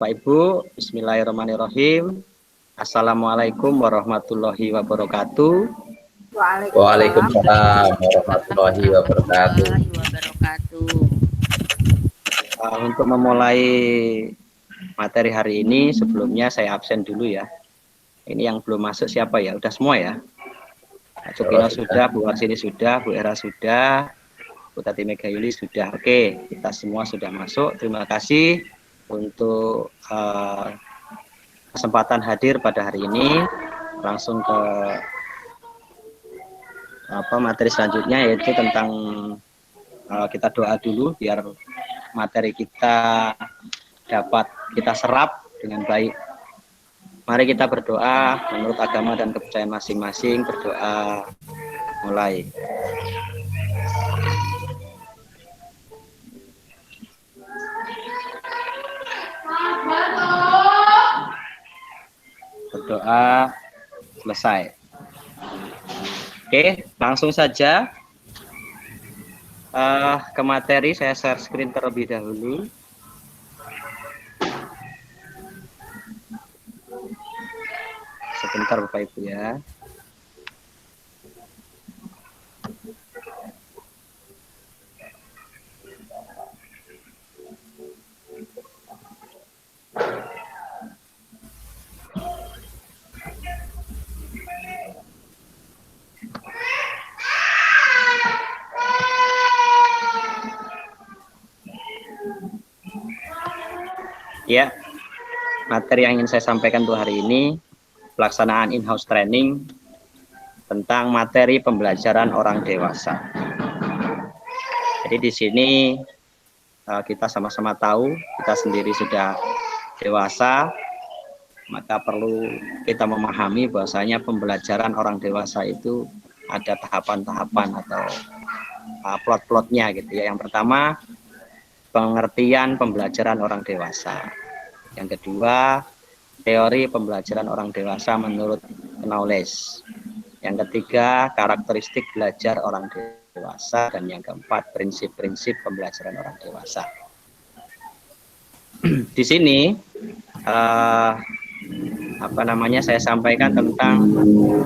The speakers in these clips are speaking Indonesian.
Bapak Ibu, bismillahirrahmanirrahim. Assalamualaikum warahmatullahi wabarakatuh. Waalaikumsalam warahmatullahi wabarakatuh. Untuk memulai materi hari ini, sebelumnya saya absen dulu ya. Ini yang belum masuk siapa ya? Udah semua ya? Pak Cukino sudah, Bu Warsini sudah, Bu Era sudah, Bu Tati Megayuli sudah. Oke, kita semua sudah masuk. Terima kasih untuk kesempatan hadir pada hari ini. Langsung ke materi selanjutnya, yaitu tentang kita doa dulu biar materi kita dapat kita serap dengan baik. Mari kita berdoa menurut agama dan kepercayaan masing-masing. Berdoa mulai. Berdoa selesai. Oke, langsung saja ke materi. Saya share screen terlebih dahulu. Sebentar Bapak Ibu ya. Ya, materi yang ingin saya sampaikan untuk hari ini, pelaksanaan in-house training tentang materi pembelajaran orang dewasa. Jadi di sini kita sama-sama tahu, kita sendiri sudah dewasa, maka perlu kita memahami bahwasanya pembelajaran orang dewasa itu ada tahapan-tahapan atau plot-plotnya gitu ya. Yang pertama, pengertian pembelajaran orang dewasa. Yang kedua, teori pembelajaran orang dewasa menurut Knowles. Yang ketiga, karakteristik belajar orang dewasa. Dan yang keempat, prinsip-prinsip pembelajaran orang dewasa. Di sini saya sampaikan tentang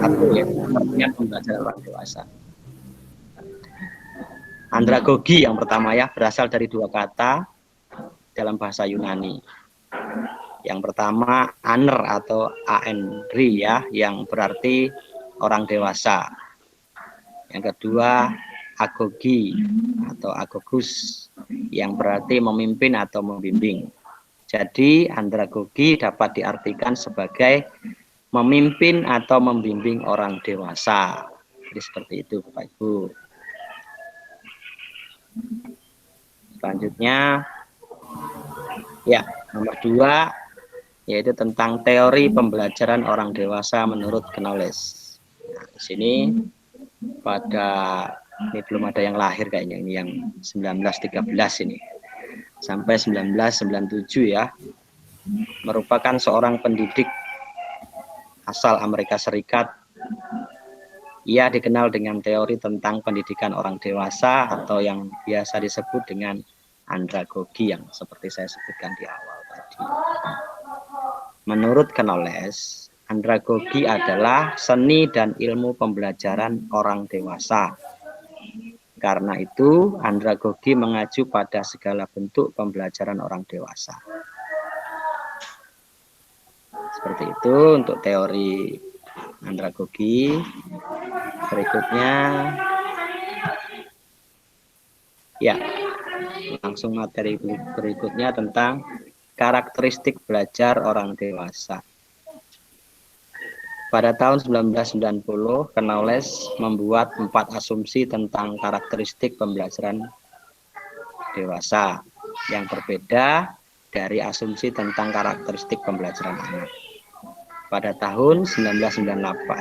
pengertian pembelajaran orang dewasa. Andragogi yang pertama ya, berasal dari dua kata dalam bahasa Yunani. Yang pertama aner atau anri ya, yang berarti orang dewasa. Yang kedua agogi atau agogus, yang berarti memimpin atau membimbing. Jadi andragogi dapat diartikan sebagai memimpin atau membimbing orang dewasa. Jadi seperti itu Bapak Ibu. Selanjutnya ya, nomor 2 yaitu tentang teori pembelajaran orang dewasa menurut Knowles. Nah, di sini ini belum ada yang lahir kayaknya, ini yang 1913 ini sampai 1997 ya, merupakan seorang pendidik asal Amerika Serikat. Ia dikenal dengan teori tentang pendidikan orang dewasa atau yang biasa disebut dengan andragogi yang seperti saya sebutkan di awal tadi. Menurut Knowles, andragogi adalah seni dan ilmu pembelajaran orang dewasa. Karena itu, andragogi mengacu pada segala bentuk pembelajaran orang dewasa. Seperti itu untuk teori andragogi. Berikutnya, ya, langsung materi berikutnya tentang karakteristik belajar orang dewasa. Pada tahun 1990, Knowles membuat 4 asumsi tentang karakteristik pembelajaran dewasa yang berbeda dari asumsi tentang karakteristik pembelajaran anak. Pada tahun 1984,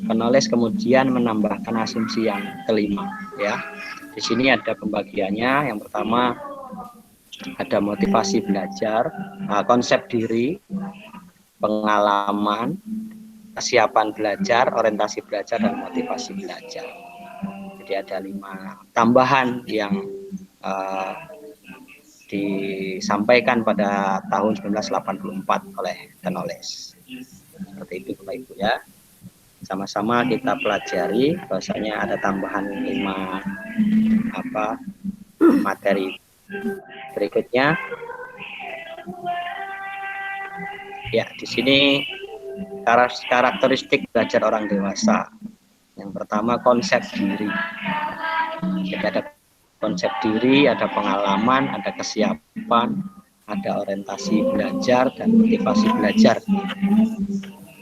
Knowles kemudian menambahkan asumsi yang kelima. Ya, di sini ada pembagiannya. Yang pertama ada motivasi belajar, konsep diri, pengalaman, kesiapan belajar, orientasi belajar, dan motivasi belajar. Jadi ada 5 tambahan yang disampaikan pada tahun 1984 oleh Knowles. Seperti itu Bapak Ibu ya. Sama-sama kita pelajari bahwasanya ada tambahan 5 materi berikutnya. Ya, di sini karakteristik belajar orang dewasa. Yang pertama, konsep diri. Jadi ada konsep diri, ada pengalaman, ada kesiapan, ada orientasi belajar dan motivasi belajar.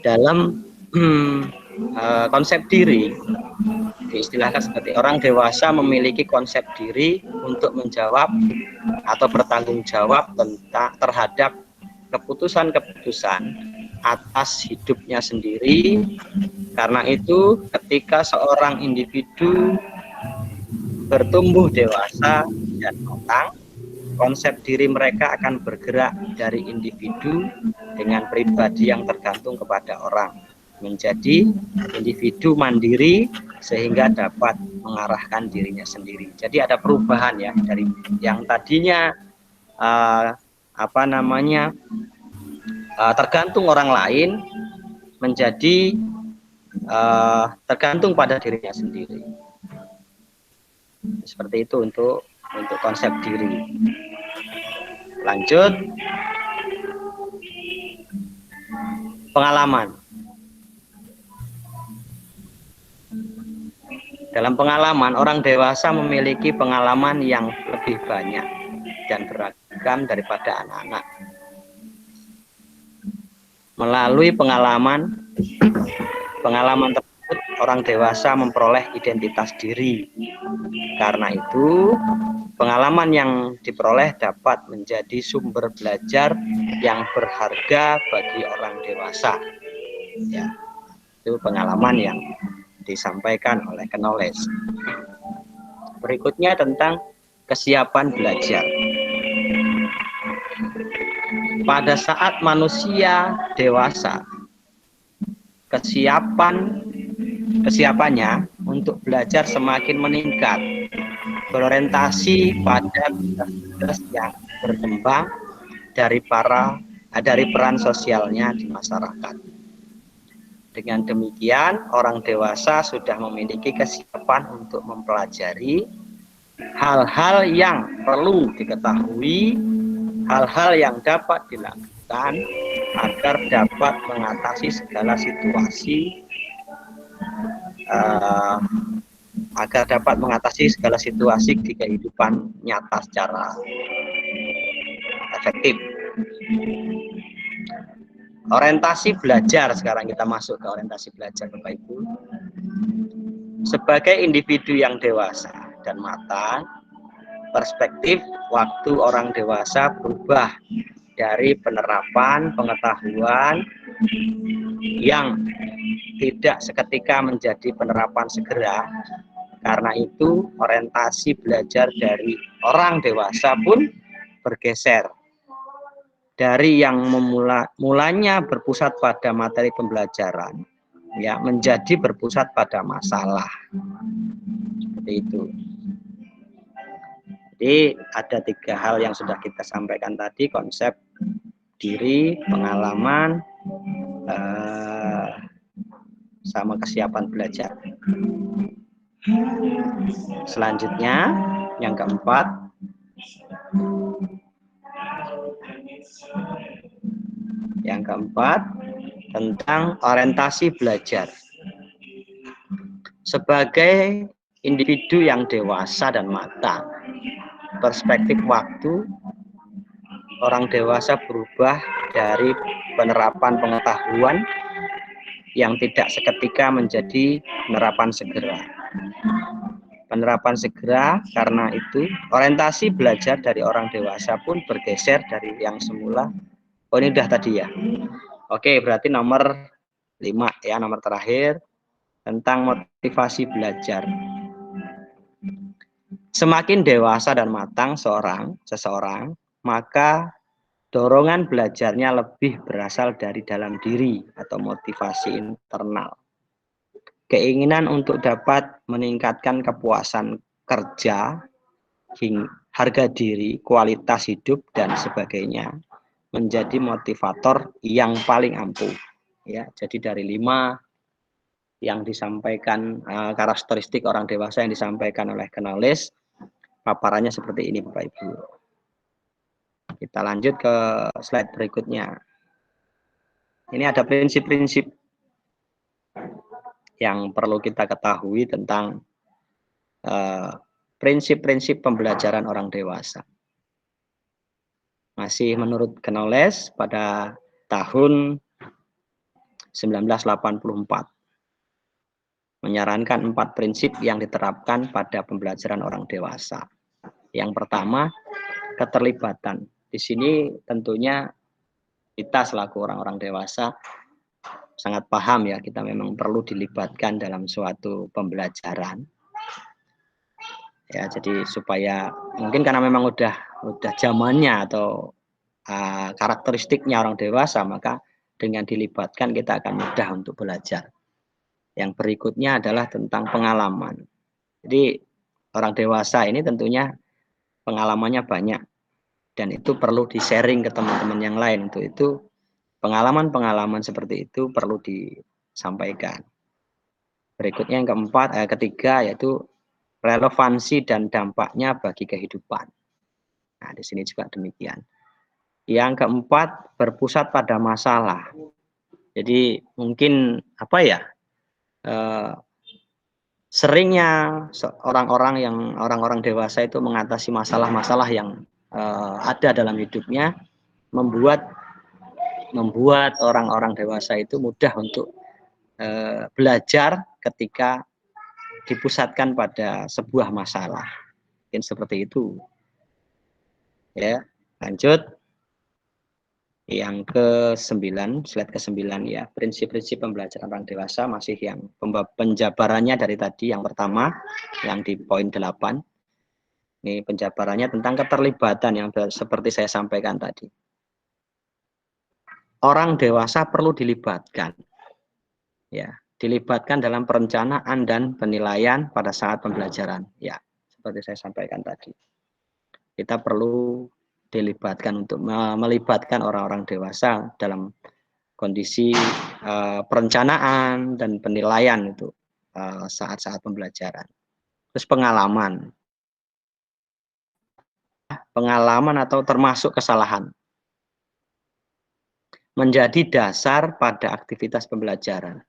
Dalam konsep diri diistilahkan seperti orang dewasa memiliki konsep diri untuk menjawab atau bertanggung jawab terhadap keputusan-keputusan atas hidupnya sendiri. Karena itu ketika seorang individu bertumbuh dewasa dan matang, konsep diri mereka akan bergerak dari individu dengan pribadi yang tergantung kepada orang menjadi individu mandiri sehingga dapat mengarahkan dirinya sendiri. Jadi ada perubahan ya dari yang tadinya tergantung orang lain menjadi tergantung pada dirinya sendiri. Seperti itu untuk konsep diri. Lanjut, pengalaman. Dalam pengalaman, orang dewasa memiliki pengalaman yang lebih banyak dan beragam daripada anak-anak. Melalui pengalaman tersebut, orang dewasa memperoleh identitas diri. Karena itu, pengalaman yang diperoleh dapat menjadi sumber belajar yang berharga bagi orang dewasa. Ya, itu pengalaman yang disampaikan oleh Knowles. Berikutnya tentang kesiapan belajar. Pada saat manusia dewasa, kesiapannya untuk belajar semakin meningkat, berorientasi pada tugas yang berkembang dari peran sosialnya di masyarakat. Dengan demikian, orang dewasa sudah memiliki kesiapan untuk mempelajari hal-hal yang perlu diketahui, hal-hal yang dapat dilakukan agar dapat mengatasi segala situasi di kehidupan nyata secara efektif. Orientasi belajar, sekarang kita masuk ke orientasi belajar Bapak Ibu. Sebagai individu yang dewasa dan matang, perspektif waktu orang dewasa berubah dari penerapan pengetahuan yang tidak seketika menjadi penerapan segera. Karena itu, orientasi belajar dari orang dewasa pun bergeser. Dari yang mulanya berpusat pada materi pembelajaran, ya, menjadi berpusat pada masalah. Seperti itu. Jadi ada 3 hal yang sudah kita sampaikan tadi: konsep diri, pengalaman, sama kesiapan belajar. Selanjutnya, yang keempat, tentang orientasi belajar. Sebagai individu yang dewasa dan matang, perspektif waktu orang dewasa berubah dari penerapan pengetahuan yang tidak seketika menjadi penerapan segera. Penerapan segera, karena itu orientasi belajar dari orang dewasa pun bergeser dari yang semula. Oh, ini udah tadi ya. Oke, berarti nomor 5 ya, nomor terakhir, tentang motivasi belajar. Semakin dewasa dan matang seseorang, maka dorongan belajarnya lebih berasal dari dalam diri atau motivasi internal. Keinginan untuk dapat meningkatkan kepuasan kerja harga diri, kualitas hidup, dan sebagainya menjadi motivator yang paling ampuh. Ya, jadi dari 5 yang disampaikan karakteristik orang dewasa yang disampaikan oleh Knowles, paparannya seperti ini Bapak Ibu. Kita lanjut ke slide berikutnya. Ini ada prinsip-prinsip yang perlu kita ketahui tentang prinsip-prinsip pembelajaran orang dewasa. Masih menurut Knowles pada tahun 1984. Menyarankan 4 prinsip yang diterapkan pada pembelajaran orang dewasa. Yang pertama, keterlibatan. Di sini tentunya kita selaku orang-orang dewasa sangat paham ya, kita memang perlu dilibatkan dalam suatu pembelajaran. Ya, jadi supaya mungkin karena memang udah zamannya atau karakteristiknya orang dewasa, maka dengan dilibatkan kita akan mudah untuk belajar. Yang berikutnya adalah tentang pengalaman. Jadi orang dewasa ini tentunya pengalamannya banyak dan itu perlu di-sharing ke teman-teman yang lain. Untuk itu pengalaman-pengalaman seperti itu perlu disampaikan. Berikutnya yang ketiga yaitu relevansi dan dampaknya bagi kehidupan. Nah, di sini juga demikian. Yang keempat, berpusat pada masalah. Jadi mungkin seringnya orang-orang dewasa itu mengatasi masalah-masalah yang ada dalam hidupnya, membuat orang-orang dewasa itu mudah untuk belajar ketika dipusatkan pada sebuah masalah. Mungkin seperti itu. Ya, lanjut. Yang ke-9, slide ke-9 ya, prinsip-prinsip pembelajaran orang dewasa masih yang penjabarannya dari tadi yang pertama, yang di poin 8. Ini penjabarannya tentang keterlibatan yang seperti saya sampaikan tadi. Orang dewasa perlu dilibatkan. Ya, dilibatkan dalam perencanaan dan penilaian pada saat pembelajaran. Ya, seperti saya sampaikan tadi. Kita perlu dilibatkan untuk melibatkan orang-orang dewasa dalam kondisi perencanaan dan penilaian itu saat-saat pembelajaran. Terus pengalaman atau termasuk kesalahan menjadi dasar pada aktivitas pembelajaran.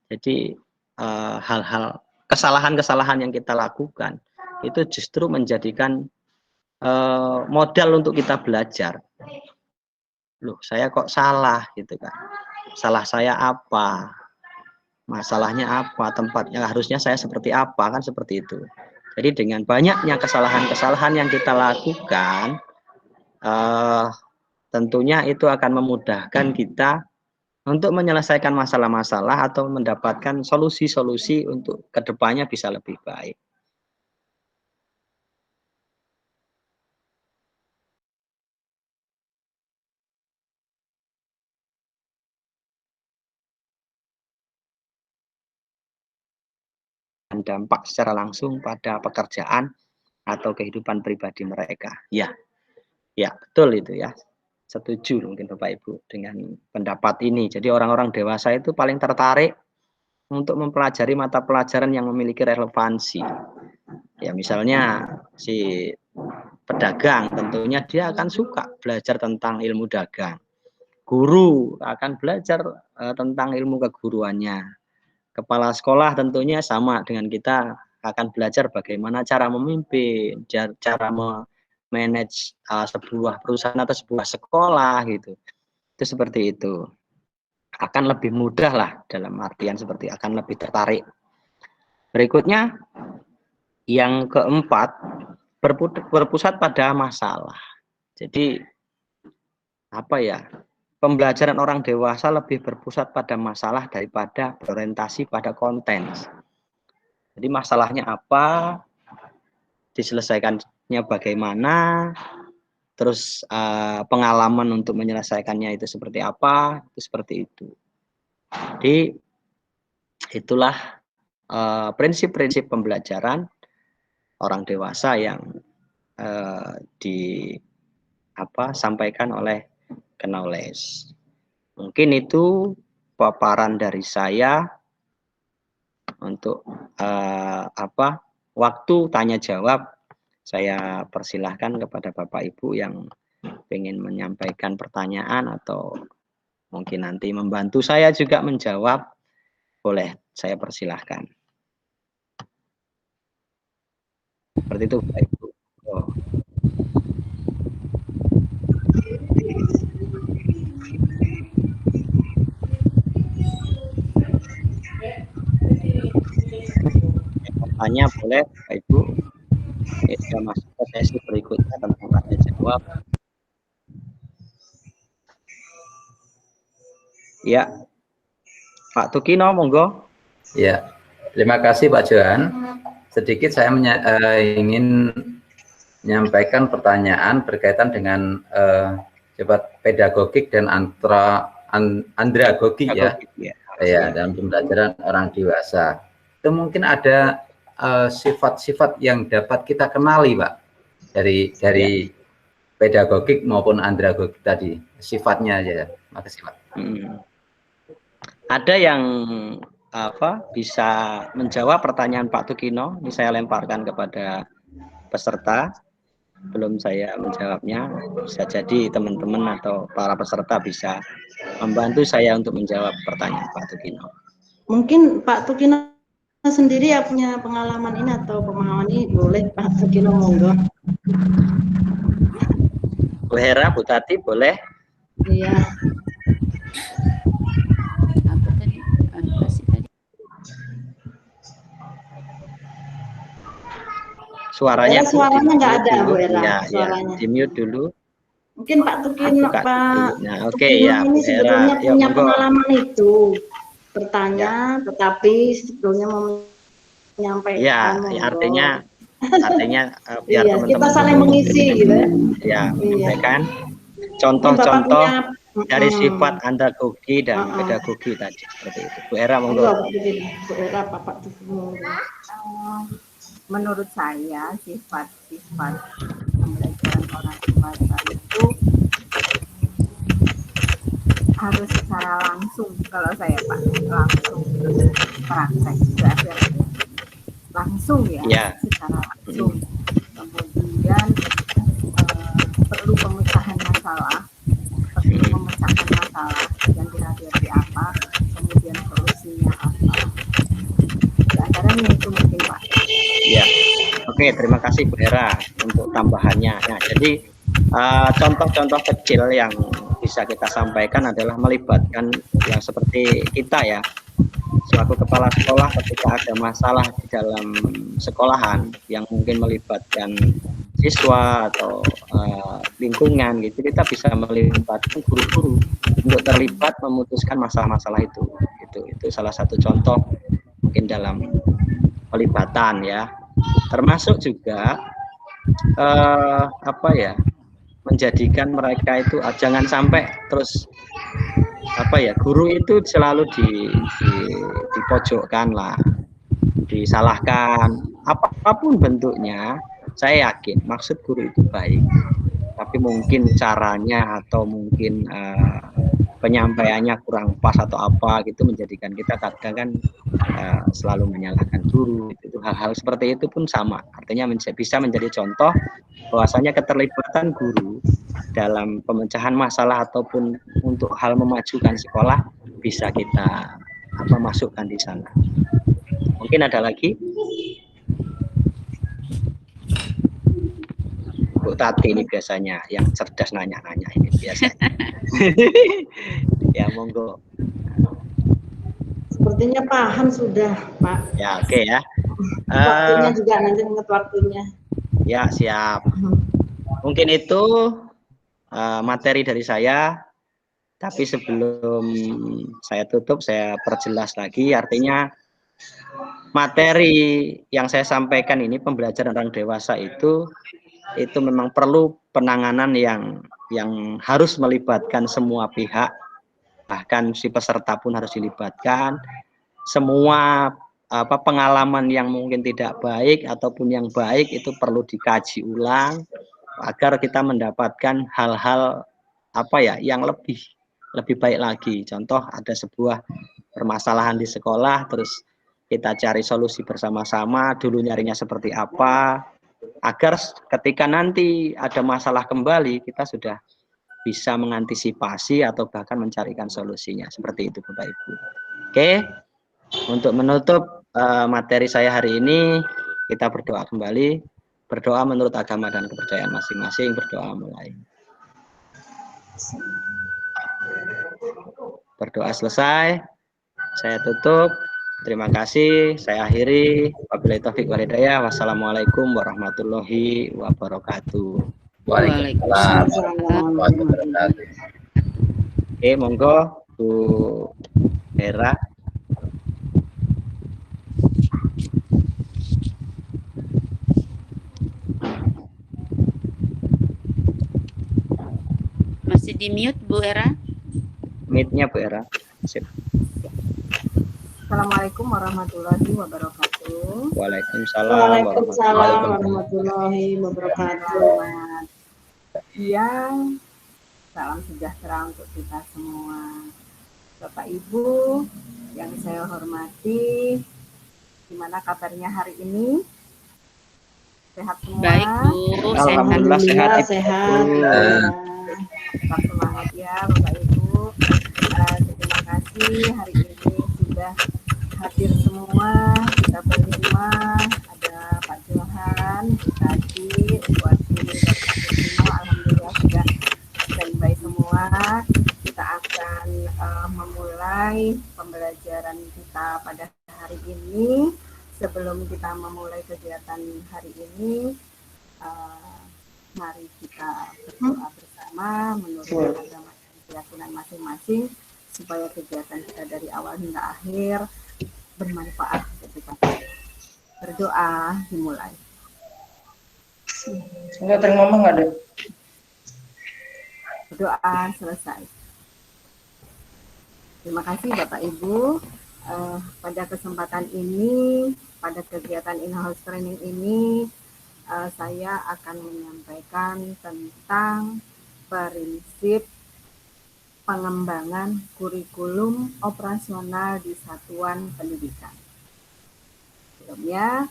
Jadi hal-hal kesalahan-kesalahan yang kita lakukan itu justru menjadikan modal untuk kita belajar. Loh, saya kok salah gitu kan? Salah saya apa? Masalahnya apa? Tempatnya harusnya saya seperti apa, kan seperti itu. Jadi dengan banyaknya kesalahan-kesalahan yang kita lakukan, tentunya itu akan memudahkan kita untuk menyelesaikan masalah-masalah atau mendapatkan solusi-solusi untuk kedepannya bisa lebih baik. Dan dampak secara langsung pada pekerjaan atau kehidupan pribadi mereka. Ya, betul itu ya. Setuju mungkin Bapak Ibu dengan pendapat ini. Jadi orang-orang dewasa itu paling tertarik untuk mempelajari mata pelajaran yang memiliki relevansi. Ya misalnya si pedagang tentunya dia akan suka belajar tentang ilmu dagang. Guru akan belajar tentang ilmu keguruannya. Kepala sekolah tentunya sama dengan kita akan belajar bagaimana cara memimpin, cara manage sebuah perusahaan atau sebuah sekolah gitu. Itu seperti itu. Akan lebih mudah lah dalam artian seperti akan lebih tertarik. Berikutnya yang keempat, berpusat pada masalah. Jadi apa ya? Pembelajaran orang dewasa lebih berpusat pada masalah daripada berorientasi pada konten. Jadi masalahnya apa, diselesaikannya bagaimana, terus pengalaman untuk menyelesaikannya itu seperti apa, itu seperti itu. Jadi itulah prinsip-prinsip pembelajaran orang dewasa yang disampaikan oleh Knowledge. Mungkin itu paparan dari saya untuk waktu tanya jawab. Saya persilahkan kepada Bapak Ibu yang ingin menyampaikan pertanyaan atau mungkin nanti membantu saya juga menjawab, boleh saya persilahkan. Seperti itu Bapak Ibu. Oh. Tanya boleh Bapak Ibu. Kita masuk ke sesi berikutnya tentang tanya jawab. Ya, Pak Tukino, monggo. Ya, terima kasih Pak Johan. Sedikit saya ingin menyampaikan pertanyaan berkaitan dengan pedagogik dan andragogi ya. Dalam pembelajaran orang dewasa. Itu mungkin ada sifat-sifat yang dapat kita kenali, Pak, dari pedagogik maupun andragogik tadi, sifatnya aja. Makasih, Pak. Ada yang bisa menjawab pertanyaan Pak Tukino? Ini saya lemparkan kepada peserta. Belum saya menjawabnya, bisa jadi teman-teman atau para peserta bisa membantu saya untuk menjawab pertanyaan Pak Tukino. Mungkin Pak Tukino sendiri ya punya pengalaman ini atau pemahaman ini, boleh Pak Tukino, monggo. Bu Hera, Bu Tati, boleh? Iya. Suaranya nggak ada, Bu Hera. Ya, suaranya. Di mute dulu. Mungkin Pak Tukino, ya, ini sebetulnya punya monggo. pengalaman itu bertanya, tetapi sebetulnya mau menyampaikan. Ya, artinya biar teman-teman kita saling mengisi, gitu ya. Menyampaikan contoh-contoh dari sifat andragogi dan pedagogi tadi, seperti itu. Bu Hera, monggo. Bu Hera, Bapak Tukino. Menurut saya sifat-sifat pembelajaran orang dewasa itu harus secara langsung, kalau saya Pak, langsung praktek belajar langsung ya. Secara langsung. Kemudian perlu pemecahan masalah yang dihadapi apa, kemudian solusinya apa. Antaranya itu mungkin Pak. Ya, oke, terima kasih Bu Hera untuk tambahannya. Nah, jadi contoh-contoh kecil yang bisa kita sampaikan adalah melibatkan yang seperti kita ya, selaku kepala sekolah ketika ada masalah di dalam sekolahan yang mungkin melibatkan siswa atau lingkungan gitu, kita bisa melibatkan guru-guru untuk terlibat memutuskan masalah-masalah itu. Itu salah satu contoh mungkin dalam pelibatan ya, termasuk juga menjadikan mereka itu jangan sampai terus guru itu selalu dipojokkan lah, disalahkan apapun bentuknya. Saya yakin maksud guru itu baik, tapi mungkin caranya atau mungkin penyampaiannya kurang pas atau apa gitu, menjadikan kita kadang kan selalu menyalahkan guru. Itu hal-hal seperti itu pun sama, artinya bisa menjadi contoh bahwasanya keterlibatan guru dalam pemecahan masalah ataupun untuk hal memajukan sekolah bisa kita masukkan di sana. Mungkin ada lagi Bu Tati ini biasanya yang cerdas nanya-nanya ini biasanya. Ya, monggo. Sepertinya paham sudah, Pak. Ya, oke ya. Waktunya juga nanti ingat waktunya. Ya, siap. Mungkin itu materi dari saya. Tapi sebelum saya tutup, saya perjelas lagi. Artinya materi yang saya sampaikan ini, pembelajaran orang dewasa itu memang perlu penanganan yang harus melibatkan semua pihak, bahkan si peserta pun harus dilibatkan, semua pengalaman yang mungkin tidak baik ataupun yang baik itu perlu dikaji ulang agar kita mendapatkan hal-hal yang lebih baik lagi. Contoh ada sebuah permasalahan di sekolah, terus kita cari solusi bersama-sama, dulu nyarinya seperti apa, agar ketika nanti ada masalah kembali kita sudah bisa mengantisipasi atau bahkan mencarikan solusinya. Seperti itu Bapak Ibu. Oke, untuk menutup materi saya hari ini, kita berdoa kembali. Berdoa menurut agama dan kepercayaan masing-masing. Berdoa mulai. Berdoa selesai. Saya tutup. Terima kasih. Saya akhiri. Wabillahi taufiq wal hidayah. Wassalamualaikum warahmatullahi wabarakatuh. Waalaikumsalam warahmatullahi wabarakatuh. Oke, monggo Bu Hera. Masih di mute Bu Hera? Mute-nya Bu Hera. Sip. Assalamualaikum warahmatullahi wabarakatuh. Waalaikumsalam warahmatullahi wabarakatuh. Selamat siang, salam sejahtera untuk kita semua. Bapak Ibu yang saya hormati, gimana kabarnya hari ini? Sehat semua? Baik Bu, Alhamdulillah sehat. Sehat. Tetap semangat ya Bapak Ibu. Terima kasih hari ini sudah hadir semua, kita berlima, ada Pak Johan, kita di buat ini alhamdulillah sudah standby semua. Kita akan memulai pembelajaran kita pada hari ini. Sebelum kita memulai kegiatan hari ini, mari kita berdoa bersama menurut agama dan keyakinan masing-masing supaya kegiatan kita dari awal hingga akhir bermanfaat untuk kita. Berdoa dimulai. Enggak ngomong ada. Berdoa selesai. Terima kasih Bapak Ibu. Pada kesempatan ini, pada kegiatan in-house training ini, saya akan menyampaikan tentang prinsip pengembangan kurikulum operasional di satuan pendidikan. Sebelumnya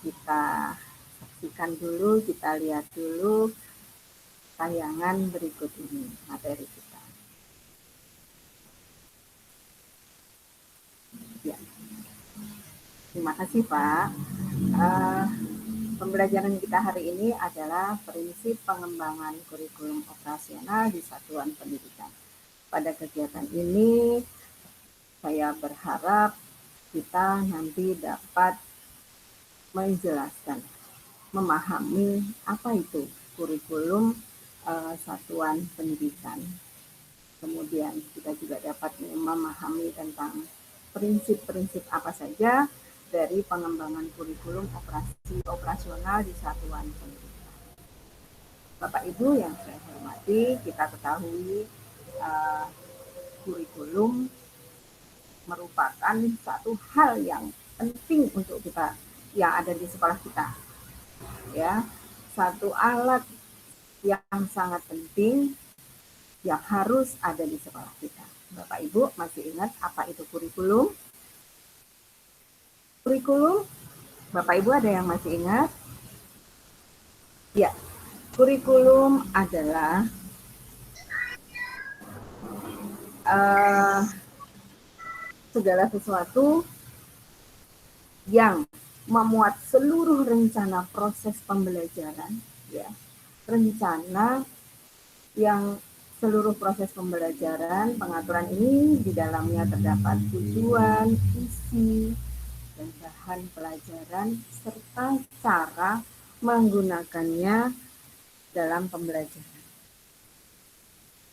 kita saksikan dulu, kita lihat dulu tayangan berikut ini, materi kita. Ya. Terima kasih Pak. Pembelajaran kita hari ini adalah prinsip pengembangan kurikulum operasional di satuan pendidikan. Pada kegiatan ini, saya berharap kita nanti dapat menjelaskan, memahami apa itu kurikulum satuan pendidikan. Kemudian kita juga dapat memahami tentang prinsip-prinsip apa saja dari pengembangan kurikulum operasional di satuan pendidikan. Bapak Ibu yang saya hormati, kita ketahui kurikulum merupakan satu hal yang penting untuk kita yang ada di sekolah kita. Ya, satu alat yang sangat penting yang harus ada di sekolah kita. Bapak Ibu masih ingat apa itu kurikulum? Kurikulum, Bapak Ibu ada yang masih ingat? Ya, kurikulum adalah segala sesuatu yang memuat seluruh rencana proses pembelajaran, ya, rencana yang seluruh proses pembelajaran, pengaturan ini di dalamnya terdapat tujuan, isi, dan bahan pelajaran serta cara menggunakannya dalam pembelajaran.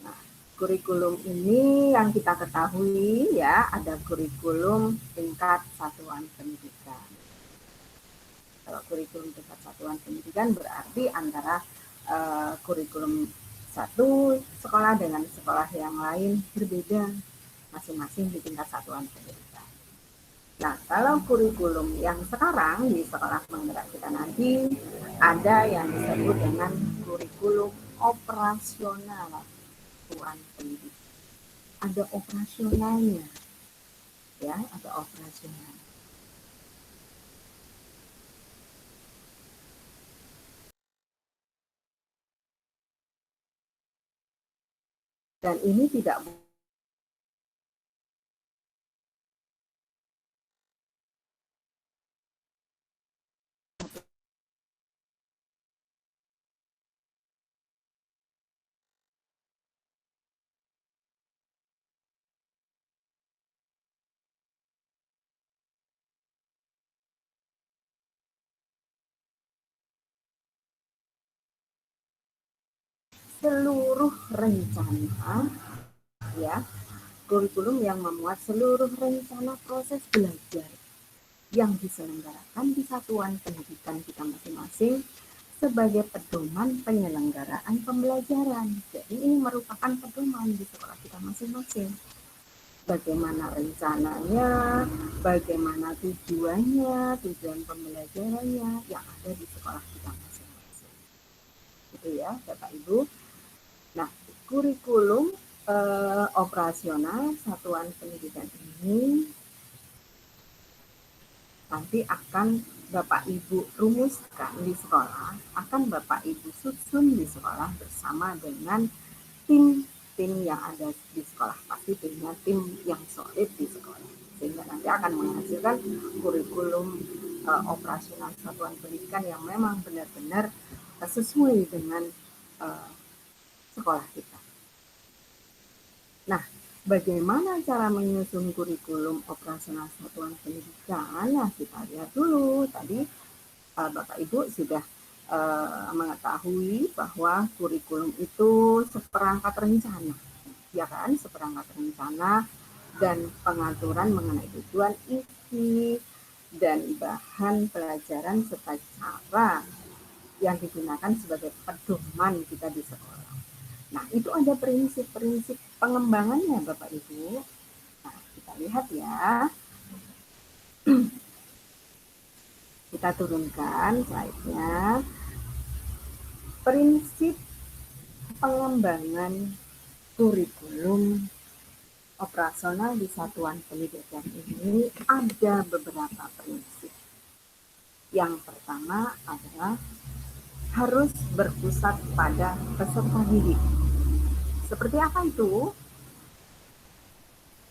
Nah, kurikulum ini yang kita ketahui ya, ada kurikulum tingkat satuan pendidikan. Kalau kurikulum tingkat satuan pendidikan berarti antara kurikulum satu sekolah dengan sekolah yang lain berbeda masing-masing di tingkat satuan pendidikan. Nah, kalau kurikulum yang sekarang di sekolah penggerak kita nanti ada yang disebut dengan kurikulum operasional satuan pendidikan. Ada operasionalnya, ya, ada operasional. Dan ini tidak seluruh rencana, ya, kurikulum yang memuat seluruh rencana proses belajar yang diselenggarakan di satuan pendidikan kita masing-masing sebagai pedoman penyelenggaraan pembelajaran. Jadi ini merupakan pedoman di sekolah kita masing-masing. Bagaimana rencananya, bagaimana tujuannya, tujuan pembelajarannya yang ada di sekolah kita masing-masing. Gitu ya, Bapak Ibu. Nah, kurikulum operasional satuan pendidikan ini nanti akan Bapak Ibu rumuskan di sekolah, akan Bapak Ibu susun di sekolah bersama dengan tim yang ada di sekolah, pasti timnya tim yang solid di sekolah, sehingga nanti akan menghasilkan kurikulum operasional satuan pendidikan yang memang benar-benar sesuai dengan sekolah kita. Nah, bagaimana cara menyusun kurikulum operasional satuan pendidikan? Nah, kita lihat dulu. Tadi Bapak Ibu sudah mengetahui bahwa kurikulum itu seperangkat rencana, ya kan? Seperangkat rencana dan pengaturan mengenai tujuan, isi, dan bahan pelajaran serta cara yang digunakan sebagai pedoman kita di sekolah. Nah, itu ada prinsip-prinsip pengembangannya, Bapak Ibu. Nah, kita lihat ya. Kita turunkan slide-nya. Prinsip pengembangan kurikulum operasional di satuan pendidikan ini ada beberapa prinsip. Yang pertama adalah harus berpusat pada peserta didik. Seperti apa itu?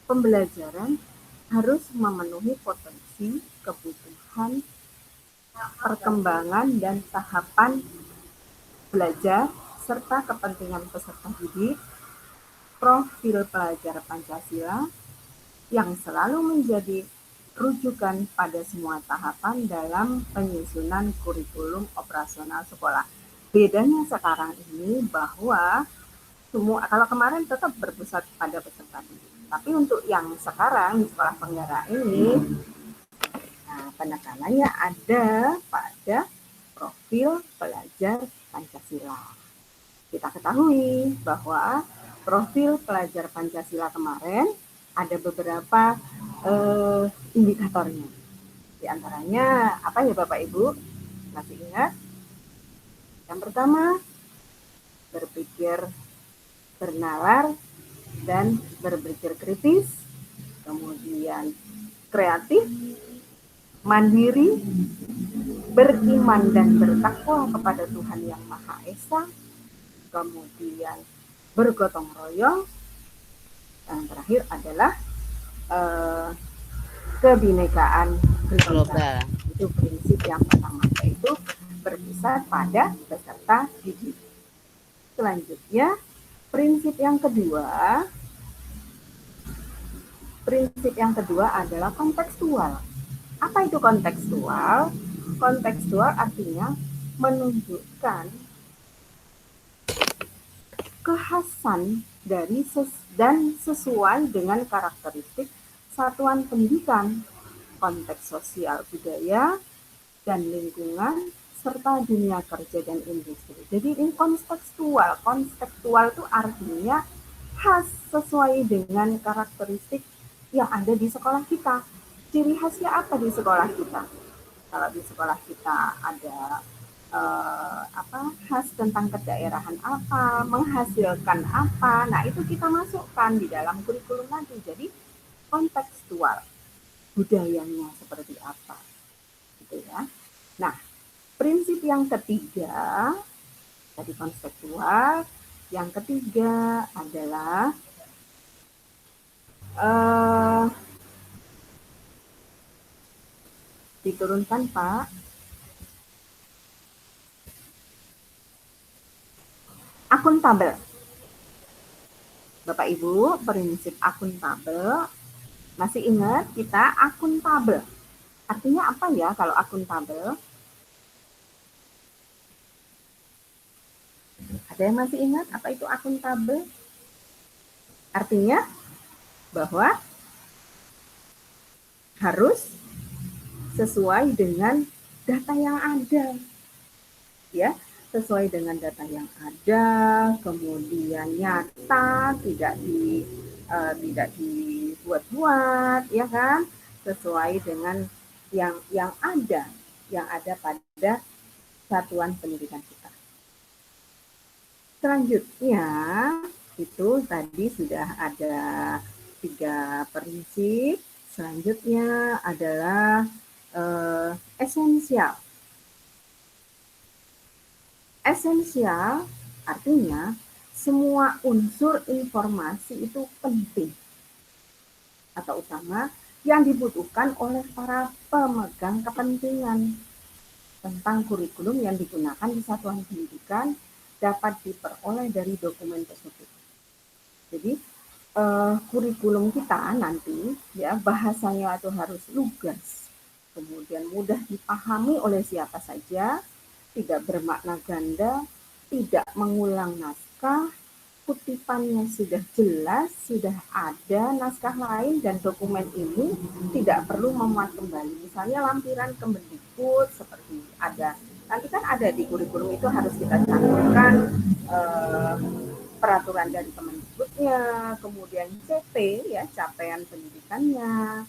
Pembelajaran harus memenuhi potensi, kebutuhan, perkembangan, dan tahapan belajar, serta kepentingan peserta didik, profil pelajar Pancasila, yang selalu menjadi rujukan pada semua tahapan dalam penyusunan kurikulum operasional sekolah. Bedanya sekarang ini bahwa semua, kalau kemarin tetap berpusat pada peserta didik. Tapi untuk yang sekarang di sekolah penggerak ini, nah, penekanannya ada pada profil pelajar Pancasila. Kita ketahui bahwa profil pelajar Pancasila kemarin ada beberapa indikatornya. Di antaranya apa ya Bapak Ibu? Masih ingat? Yang pertama, berpikir bernalar dan berpikir kritis, kemudian kreatif, mandiri, beriman dan bertakwa kepada Tuhan Yang Maha Esa, kemudian bergotong royong, yang terakhir adalah kebinekaan global. Itu prinsip yang pertama, yaitu berpusat pada peserta didik. Selanjutnya, prinsip yang kedua adalah kontekstual. Apa itu kontekstual? Kontekstual artinya menunjukkan kekhasan dari dan sesuai dengan karakteristik satuan pendidikan, konteks sosial budaya, dan lingkungan, serta dunia kerja dan industri. Jadi ini kontekstual. Kontekstual itu artinya khas sesuai dengan karakteristik yang ada di sekolah kita. ciri khasnya apa di sekolah kita? Kalau di sekolah kita ada khas tentang kedaerahan apa, menghasilkan apa, nah itu kita masukkan di dalam kurikulum nanti. Jadi kontekstual, budayanya seperti apa, gitu ya. Nah, prinsip yang ketiga tadi kontekstual, yang ketiga adalah diturunkan Pak. Akuntabel. Bapak Ibu, prinsip akuntabel. Masih ingat kita akuntabel. Artinya apa ya kalau akuntabel? Ada yang masih ingat apa itu akuntabel? Artinya bahwa harus sesuai dengan data yang ada. Ya, sesuai dengan data yang ada, kemudian nyata, tidak dibuat-buat, ya kan? Sesuai dengan yang ada pada satuan pendidikan kita. Selanjutnya itu tadi sudah ada 3 prinsip. Selanjutnya adalah esensial. Esensial artinya semua unsur informasi itu penting atau utama yang dibutuhkan oleh para pemegang kepentingan tentang kurikulum yang digunakan di satuan pendidikan dapat diperoleh dari dokumen tersebut. Jadi kurikulum kita nanti ya bahasanya itu harus lugas, kemudian mudah dipahami oleh siapa saja, tidak bermakna ganda, tidak mengulang naskah, kutipannya sudah jelas, sudah ada naskah lain dan dokumen ini tidak perlu memuat kembali. Misalnya lampiran Kemendikbud seperti ada, nanti kan ada di kurikulum itu harus kita cantumkan peraturan dari Kemendikbudnya, kemudian CP ya capaian pendidikannya,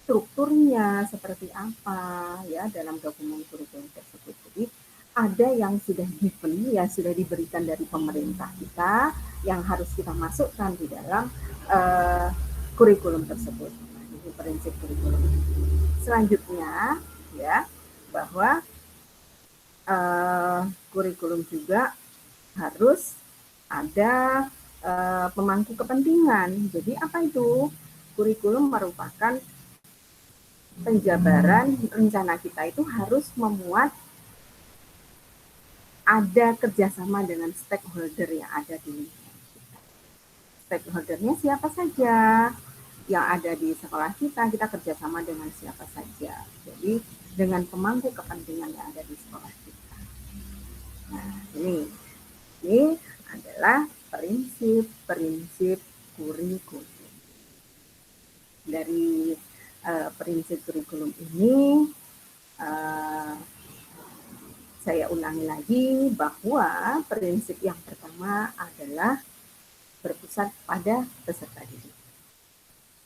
strukturnya seperti apa ya dalam dokumen kurikulum tersebut. Jadi ada yang sudah given, ya sudah diberikan dari pemerintah kita yang harus kita masukkan di dalam kurikulum tersebut. Nah, ini prinsip kurikulum. Selanjutnya ya bahwa kurikulum juga harus ada pemangku kepentingan. Jadi apa itu? Kurikulum merupakan penjabaran rencana kita itu harus memuat ada kerjasama dengan stakeholder yang ada di lingkungan kita. Stakeholdernya siapa saja yang ada di sekolah kita kerjasama dengan siapa saja. Jadi dengan pemangku kepentingan yang ada di sekolah kita. Nah, ini adalah prinsip-prinsip kurikulum. Dari prinsip kurikulum ini saya ulangi lagi bahwa prinsip yang pertama adalah berpusat pada peserta didik.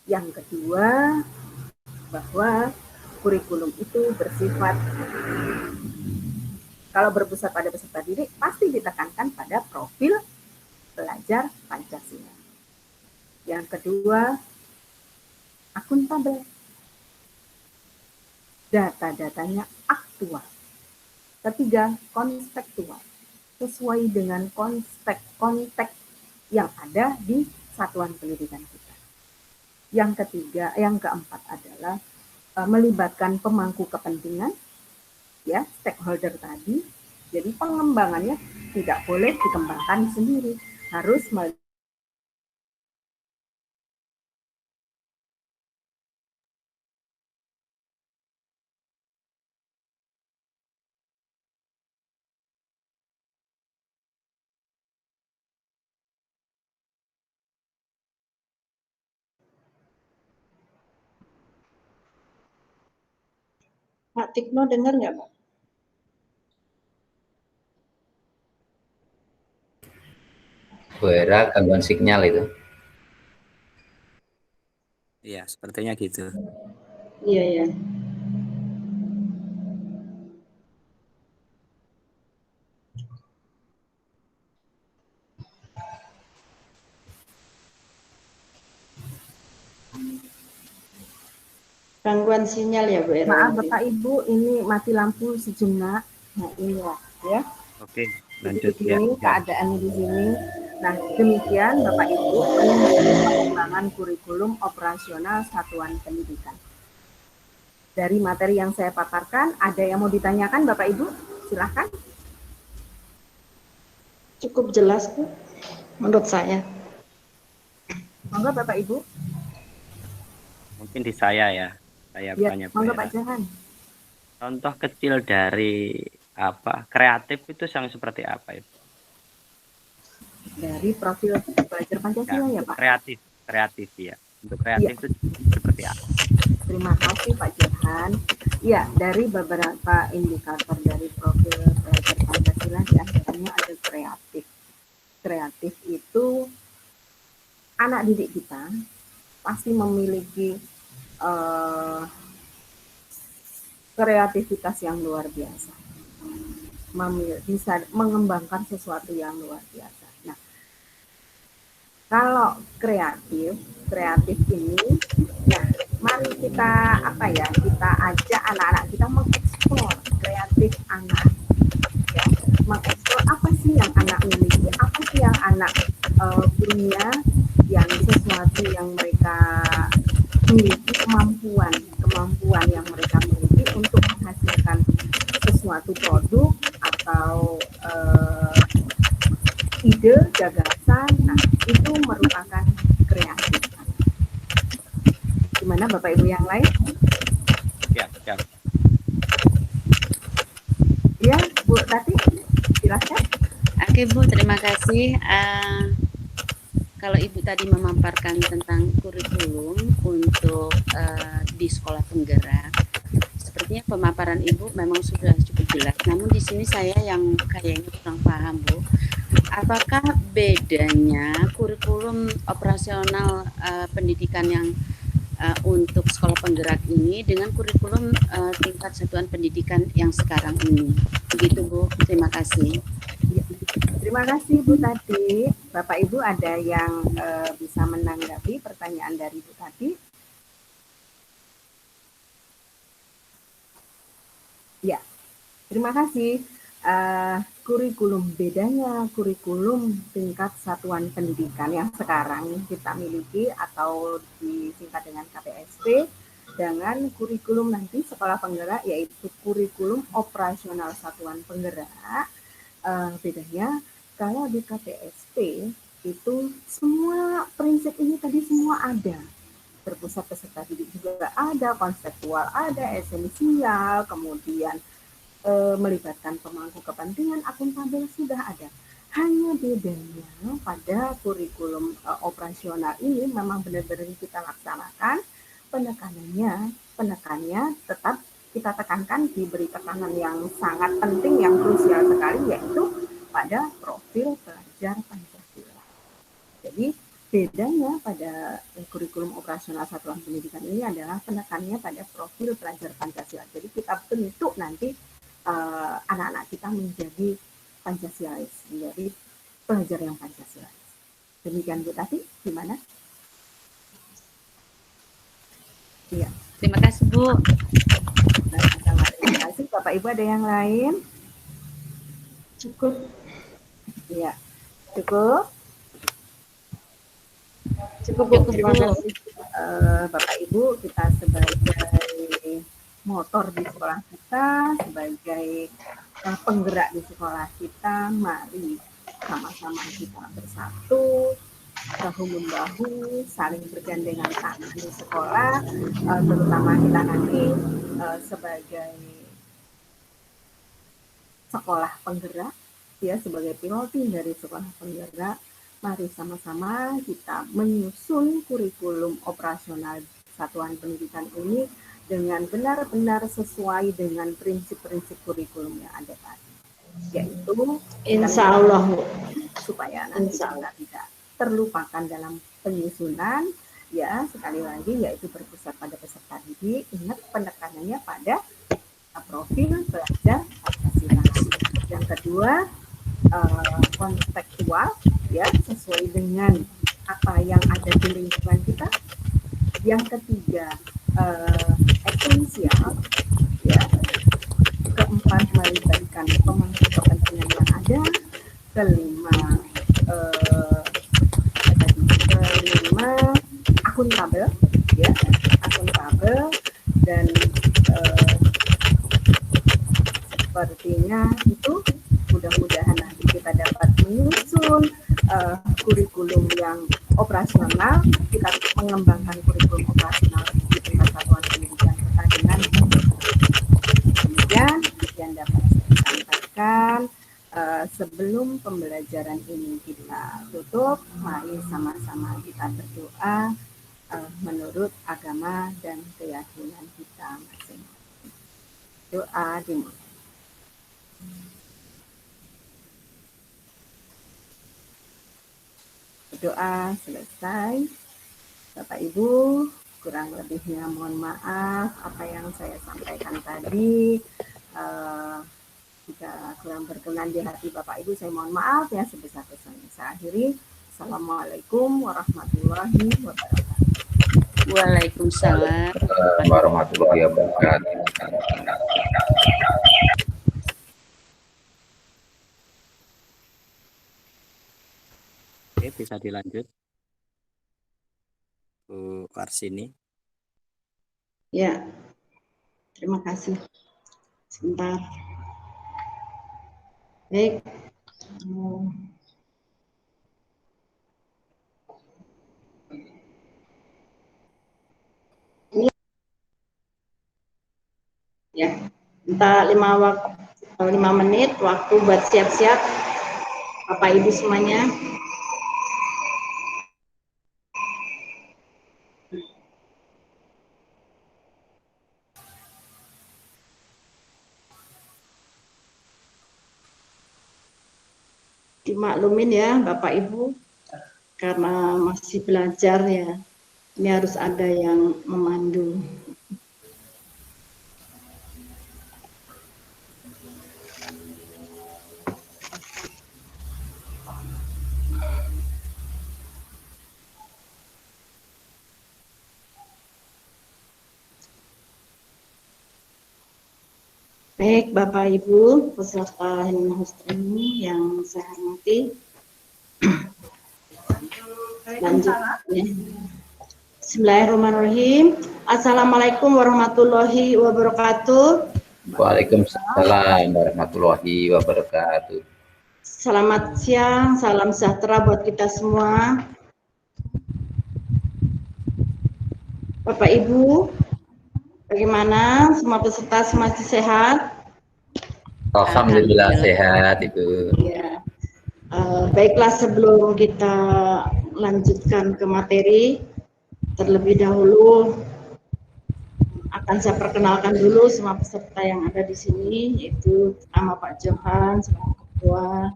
Yang kedua, bahwa kurikulum itu bersifat, kalau berpusat pada peserta didik, pasti ditekankan pada profil pelajar Pancasila. Yang kedua, akuntabel. Data-datanya aktual. Ketiga, kontekstual, sesuai dengan konteks yang ada di satuan pendidikan kita. Yang ketiga, yang keempat adalah melibatkan pemangku kepentingan, ya stakeholder tadi. Jadi pengembangannya tidak boleh dikembangkan sendiri, harus Pak Tikno dengar nggak Pak? Bu Hera, gangguan sinyal itu. Iya, sepertinya gitu. Iya, ya. Gangguan sinyal ya Bu Era. Maaf Bapak Ibu, ini mati lampu sejenak. Nah ini ya. Oke, Jadi lanjut ya. begini keadaannya di sini. Nah demikian Bapak Ibu pengembangan kurikulum operasional satuan pendidikan. Dari materi yang saya paparkan, ada yang mau ditanyakan Bapak Ibu? Silahkan. Cukup jelas Bu, menurut saya. Monggo Bapak Ibu. Mungkin di saya ya. Saya Ya, banyak monggo Pak Jahan. contoh kecil dari kreatif itu yang seperti apa itu? Dari profil pelajar Pancasila ya Pak. Kreatif ya. Untuk kreatif itu seperti apa? Terima kasih Pak Jahan. Ya, dari beberapa indikator dari profil pelajar Pancasila di antaranya ada kreatif. Kreatif itu anak didik kita pasti memiliki kreativitas yang luar biasa, bisa mengembangkan sesuatu yang luar biasa. Nah, kalau kreatif ini, nah mari kita kita ajak anak-anak kita mengeksplor kreatif anak, ya, mengeksplor apa sih yang anak miliki, apa sih yang anak punya, yang sesuatu yang mereka memiliki kemampuan yang mereka miliki untuk menghasilkan sesuatu produk atau ide, gagasan. Nah, itu merupakan kreatif. Gimana Bapak Ibu yang lain? Ya. Ya, Bu Tati, silakan. Oke Bu, terima kasih. Kalau Ibu tadi memaparkan tentang kurikulum untuk di sekolah penggerak, sepertinya pemaparan Ibu memang sudah cukup jelas. Namun di sini saya yang kayaknya kurang paham Bu. Apakah bedanya kurikulum operasional pendidikan yang untuk sekolah penggerak ini dengan kurikulum tingkat satuan pendidikan yang sekarang ini? Begitu Bu, terima kasih. Terima kasih Bu Tati. Bapak Ibu ada yang bisa menanggapi pertanyaan dari Bu Tati? Ya, terima kasih. Bedanya kurikulum tingkat satuan pendidikan yang sekarang kita miliki atau disingkat dengan KPSP dengan kurikulum nanti sekolah penggerak, yaitu kurikulum operasional satuan penggerak. Bedanya kalau di KPSP itu semua prinsip ini tadi semua ada, berpusat peserta didik juga ada, konseptual ada, esensial, kemudian melibatkan pemangku kepentingan, akuntabel sudah ada. Hanya bedanya pada kurikulum operasional ini memang benar-benar kita laksanakan, penekannya tetap kita tekankan, diberi tekanan yang sangat penting, yang krusial sekali, yaitu pada profil pelajar Pancasila. Jadi bedanya pada kurikulum operasional satuan pendidikan ini adalah penekannya pada profil pelajar Pancasila. Jadi kita bentuk nanti anak-anak kita menjadi Pancasilais, menjadi pelajar yang Pancasilais. Demikian Bu Tati, gimana? Iya. Terima kasih Bu. Terima kasih. Bapak Ibu ada yang lain? Cukup. Iya. Cukup. Cukup. Terima kasih. Bapak Ibu, kita sebagai motor di sekolah kita, sebagai penggerak di sekolah kita, mari sama-sama kita bersatu, bahu-membahu, saling bergandengan tangan di sekolah, terutama kita nanti sebagai sekolah penggerak, ya, sebagai piloting dari sekolah penggerak, mari sama-sama kita menyusun kurikulum operasional satuan pendidikan ini dengan benar-benar sesuai dengan prinsip-prinsip kurikulum yang ada tadi, yaitu Insya Allah, supaya nanti kita tidak terlupakan dalam penyusunan, Ya, sekali lagi yaitu berpusat pada peserta didik. Ingat penekanannya pada profil pelajar Pancasila. Yang kedua, kontekstual, ya, sesuai dengan apa yang ada di lingkungan kita. Yang ketiga, esensial, ya. Keempat, melibatkan pemangku kepentingan yang ada. Kelima, akuntabel, ya, akuntabel, dan sepertinya itu mudah-mudahan nanti kita dapat menyusun kurikulum yang operasional, kita mengembangkan kurikulum operasional di tingkat satuan pendidikan pertanian. Kemudian yang dapat saya sampaikan, sebelum pembelajaran ini kita tutup, mari sama-sama kita berdoa menurut agama dan keyakinan kita masing-masing. Doa dimulai. Doa selesai. Bapak Ibu, kurang lebihnya mohon maaf apa yang saya sampaikan tadi. Jika kurang berkenan di hati Bapak Ibu, saya mohon maaf ya sebesar-besarnya. Saya akhiri. Assalamualaikum warahmatullahi wabarakatuh. Waalaikumsalam warahmatullahi wabarakatuh. Oke, bisa dilanjut, Bu Warsini. Ya, terima kasih. Sebentar. Baik. Ini ya, minta 5 menit waktu buat siap-siap Bapak Ibu semuanya. Dimaklumin ya Bapak Ibu, karena masih belajar ya, ini harus ada yang memandu. Baik Bapak Ibu peserta in-house training yang saya hormati, lanjut ya. Bismillahirrahmanirrahim. Assalamualaikum warahmatullahi wabarakatuh. Waalaikumsalam warahmatullahi wabarakatuh. Selamat siang, salam sejahtera buat kita semua. Bapak Ibu, bagaimana semua peserta masih sehat? Alhamdulillah sehat Ibu. Ya. Baiklah, sebelum kita lanjutkan ke materi, terlebih dahulu akan saya perkenalkan dulu semua peserta yang ada di sini, yaitu nama Pak Johan selaku Ketua,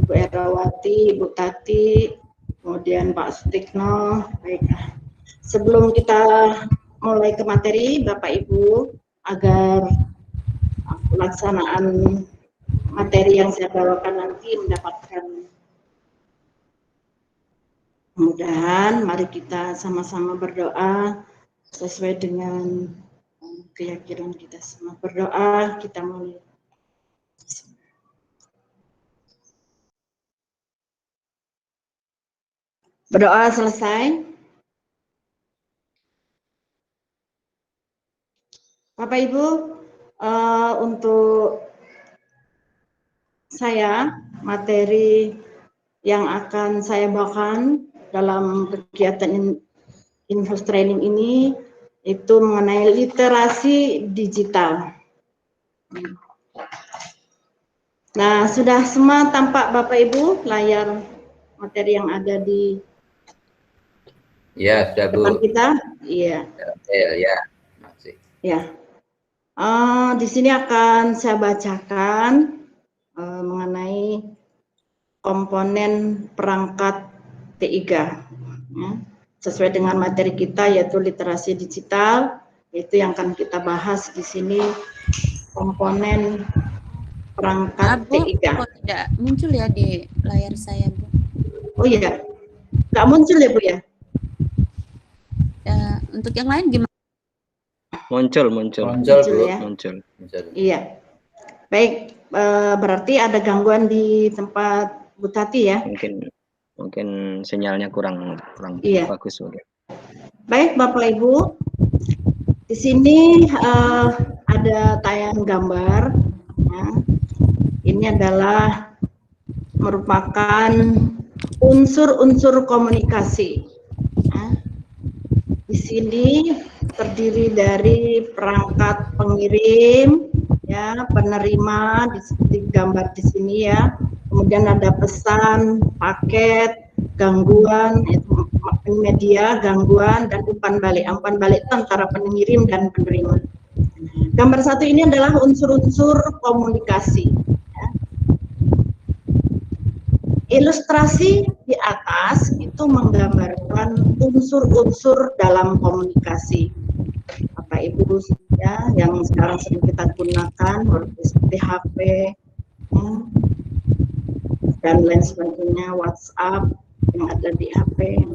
Ibu Erawati, Ibu Tati, kemudian Pak Sutikno. Baiklah, sebelum kita mulai ke materi, Bapak Ibu, agar pelaksanaan materi yang saya bawakan nanti mendapatkan mudahan, mari kita sama-sama berdoa sesuai dengan keyakinan kita semua. Berdoa, kita mulai. Berdoa selesai. Bapak Ibu, untuk saya, materi yang akan saya bawakan dalam kegiatan in-house training ini itu mengenai literasi digital. Nah, sudah semua tampak Bapak Ibu layar materi yang ada di Ya, sudah Bu. depan kita? Iya. Ya, masih. Ya. Di sini akan saya bacakan mengenai komponen perangkat T3. Ya. sesuai dengan materi kita yaitu literasi digital, itu yang akan kita bahas di sini komponen perangkat Bu, TIK. kok tidak muncul ya di layar saya, Bu? Oh iya, nggak muncul ya Bu ya? Untuk yang lain gimana? Muncul Bu. Ya. Muncul. Iya. Baik, berarti ada gangguan di tempat Bu Tati ya? Mungkin sinyalnya kurang Iya. bagus. Baik Bapak Ibu, di sini ada tayangan gambar. Ya. Ini adalah merupakan unsur-unsur komunikasi. Ya. Di sini terdiri dari perangkat pengirim, ya, penerima di gambar di sini ya. Kemudian ada pesan, paket, gangguan, media, gangguan, dan umpan balik. Umpan balik itu antara pengirim dan penerima. Gambar satu ini adalah unsur-unsur komunikasi. Ya. Ilustrasi di atas itu menggambarkan unsur-unsur dalam komunikasi. Bapak Ibu ya, yang sekarang sering kita gunakan seperti HP ya, dan lain sebagainya, WhatsApp yang ada di HP.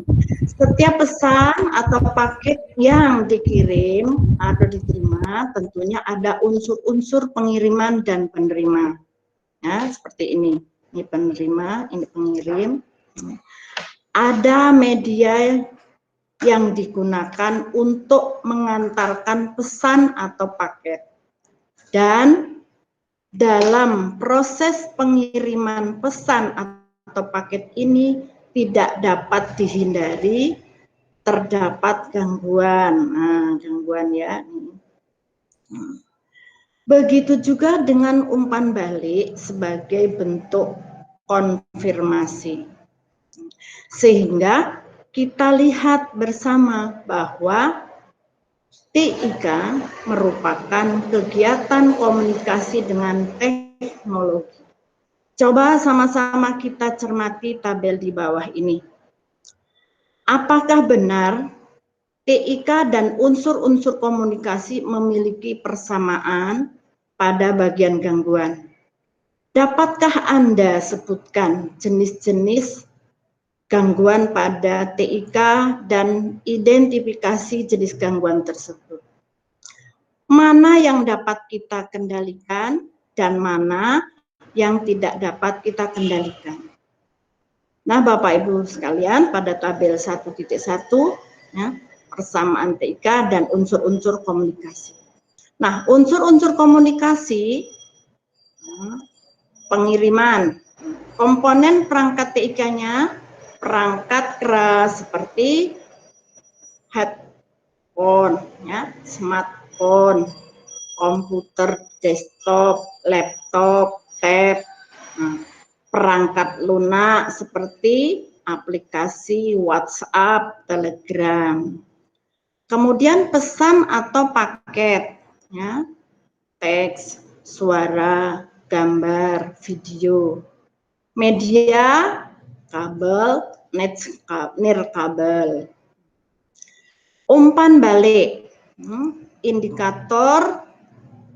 Setiap pesan atau paket yang dikirim atau diterima tentunya ada unsur-unsur pengiriman dan penerima. Ya, seperti ini. Ini penerima, ini pengirim. Ada media yang digunakan untuk mengantarkan pesan atau paket. Dan dalam proses pengiriman pesan atau paket ini tidak dapat dihindari terdapat gangguan. Nah, gangguan ya. Begitu juga dengan umpan balik sebagai bentuk konfirmasi. Sehingga kita lihat bersama bahwa TIK merupakan kegiatan komunikasi dengan teknologi. Coba sama-sama kita cermati tabel di bawah ini. Apakah benar TIK dan unsur-unsur komunikasi memiliki persamaan pada bagian gangguan? Dapatkah Anda sebutkan jenis-jenis gangguan pada TIK dan identifikasi jenis gangguan tersebut? Mana yang dapat kita kendalikan dan mana yang tidak dapat kita kendalikan? Nah, Bapak Ibu sekalian, pada tabel 1.1 ya, persamaan TIK dan unsur-unsur komunikasi. Nah, unsur-unsur komunikasi pengiriman, komponen perangkat TIK-nya perangkat keras seperti headphone, ya, smartphone, komputer desktop, laptop, tab, perangkat lunak seperti aplikasi WhatsApp, Telegram. Kemudian pesan atau paket, ya, teks, suara, gambar, video. Media, kabel, nirkabel. Umpan balik, indikator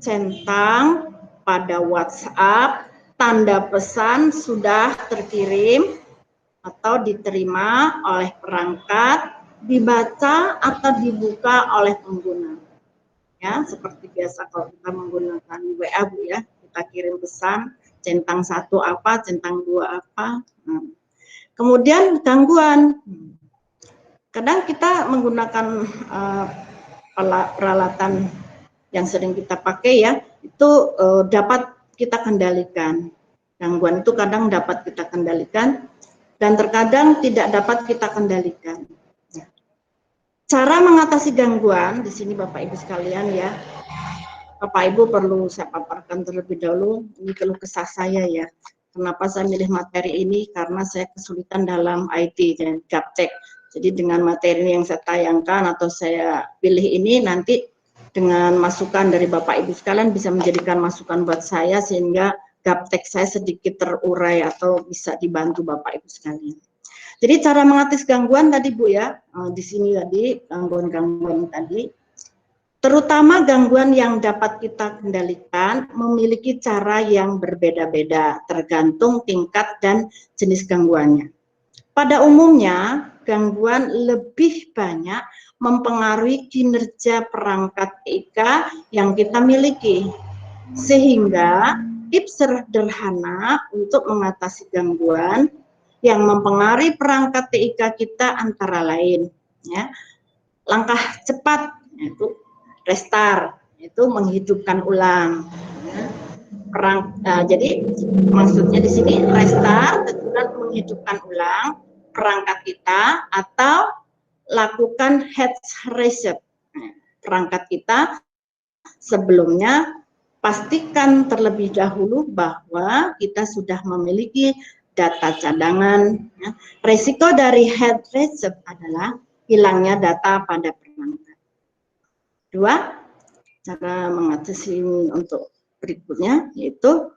centang pada WhatsApp, tanda pesan sudah terkirim atau diterima oleh perangkat, dibaca atau dibuka oleh pengguna. Ya, seperti biasa kalau kita menggunakan WA Bu ya, kita kirim pesan, centang 1 apa, centang 2 apa. Kemudian gangguan. Kadang kita menggunakan peralatan yang sering kita pakai ya, itu dapat kita kendalikan. Gangguan itu kadang dapat kita kendalikan dan terkadang tidak dapat kita kendalikan. Cara mengatasi gangguan di sini Bapak Ibu sekalian ya. Bapak Ibu perlu saya paparkan terlebih dahulu, ini keluh kesah saya ya. Kenapa saya milih materi ini? Karena saya kesulitan dalam IT dan gaptek. Jadi dengan materi yang saya tayangkan atau saya pilih ini nanti dengan masukan dari Bapak Ibu sekalian bisa menjadikan masukan buat saya sehingga gaptek saya sedikit terurai atau bisa dibantu Bapak Ibu sekalian. Jadi cara mengatasi gangguan tadi Bu ya, di sini tadi gangguan-gangguan tadi, terutama gangguan yang dapat kita kendalikan memiliki cara yang berbeda-beda tergantung tingkat dan jenis gangguannya. Pada umumnya, gangguan lebih banyak mempengaruhi kinerja perangkat TIK yang kita miliki. Sehingga tips sederhana untuk mengatasi gangguan yang mempengaruhi perangkat TIK kita antara lain, ya, langkah cepat yaitu restart, itu menghidupkan ulang. Ya. Jadi maksudnya di sini restart dan menghidupkan ulang perangkat kita atau lakukan head reset. Perangkat kita sebelumnya pastikan terlebih dahulu bahwa kita sudah memiliki data cadangan. Ya. Resiko dari head reset adalah hilangnya data pada perangkat. Dua, cara mengatasi untuk berikutnya yaitu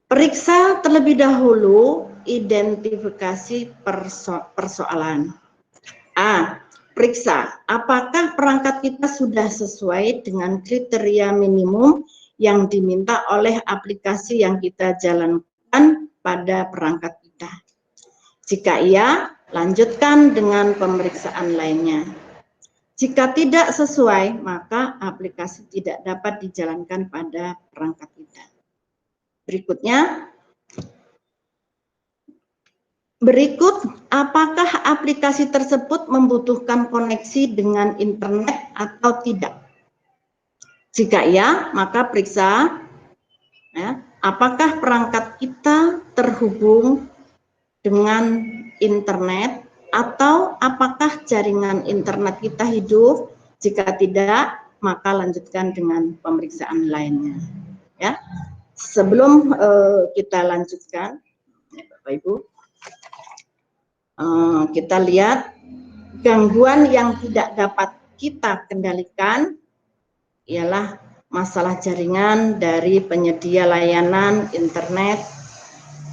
periksa terlebih dahulu identifikasi persoalan. A. Periksa apakah perangkat kita sudah sesuai dengan kriteria minimum yang diminta oleh aplikasi yang kita jalankan pada perangkat kita. Jika iya, lanjutkan dengan pemeriksaan lainnya. Jika tidak sesuai, maka aplikasi tidak dapat dijalankan pada perangkat kita. Berikutnya, apakah aplikasi tersebut membutuhkan koneksi dengan internet atau tidak? Jika iya, maka periksa ya, apakah perangkat kita terhubung dengan internet atau apakah jaringan internet kita hidup. Jika tidak, maka lanjutkan dengan pemeriksaan lainnya. Ya, sebelum kita lanjutkan, ya, Bapak Ibu, kita lihat gangguan yang tidak dapat kita kendalikan ialah masalah jaringan dari penyedia layanan internet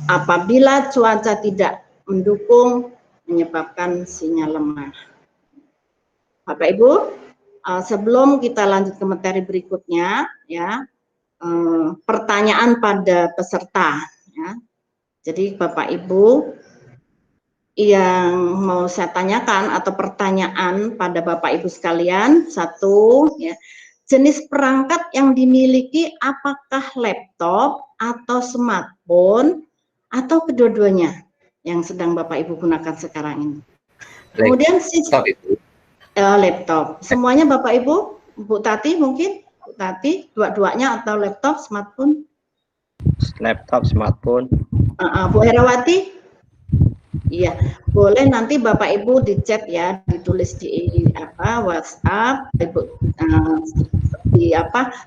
apabila cuaca tidak mendukung menyebabkan sinyal lemah. Bapak Ibu, sebelum kita lanjut ke materi berikutnya, ya, pertanyaan pada peserta. Ya. Jadi Bapak Ibu yang mau saya tanyakan atau pertanyaan pada Bapak Ibu sekalian, satu, ya, jenis perangkat yang dimiliki apakah laptop atau smartphone atau kedua-duanya yang sedang Bapak Ibu gunakan sekarang ini. Kemudian laptop. Semuanya Bapak Ibu, Bu Tati mungkin, Bu Tati, dua-duanya atau laptop, smartphone? Laptop, smartphone. Bu Herawati? Iya, boleh nanti Bapak Ibu di chat ya, ditulis di WhatsApp,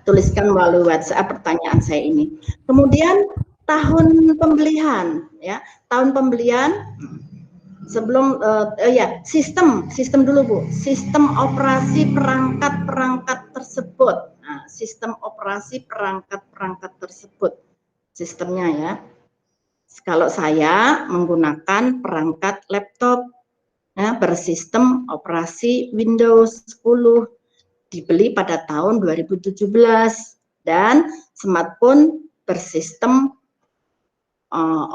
tuliskan melalui WhatsApp pertanyaan saya ini. Kemudian tahun pembelian, ya, tahun pembelian sebelum sistem dulu Bu, sistem operasi perangkat tersebut. Nah, sistem operasi perangkat tersebut, sistemnya ya. Kalau saya menggunakan perangkat laptop ya, bersistem operasi Windows 10 dibeli pada tahun 2017 dan smartphone bersistem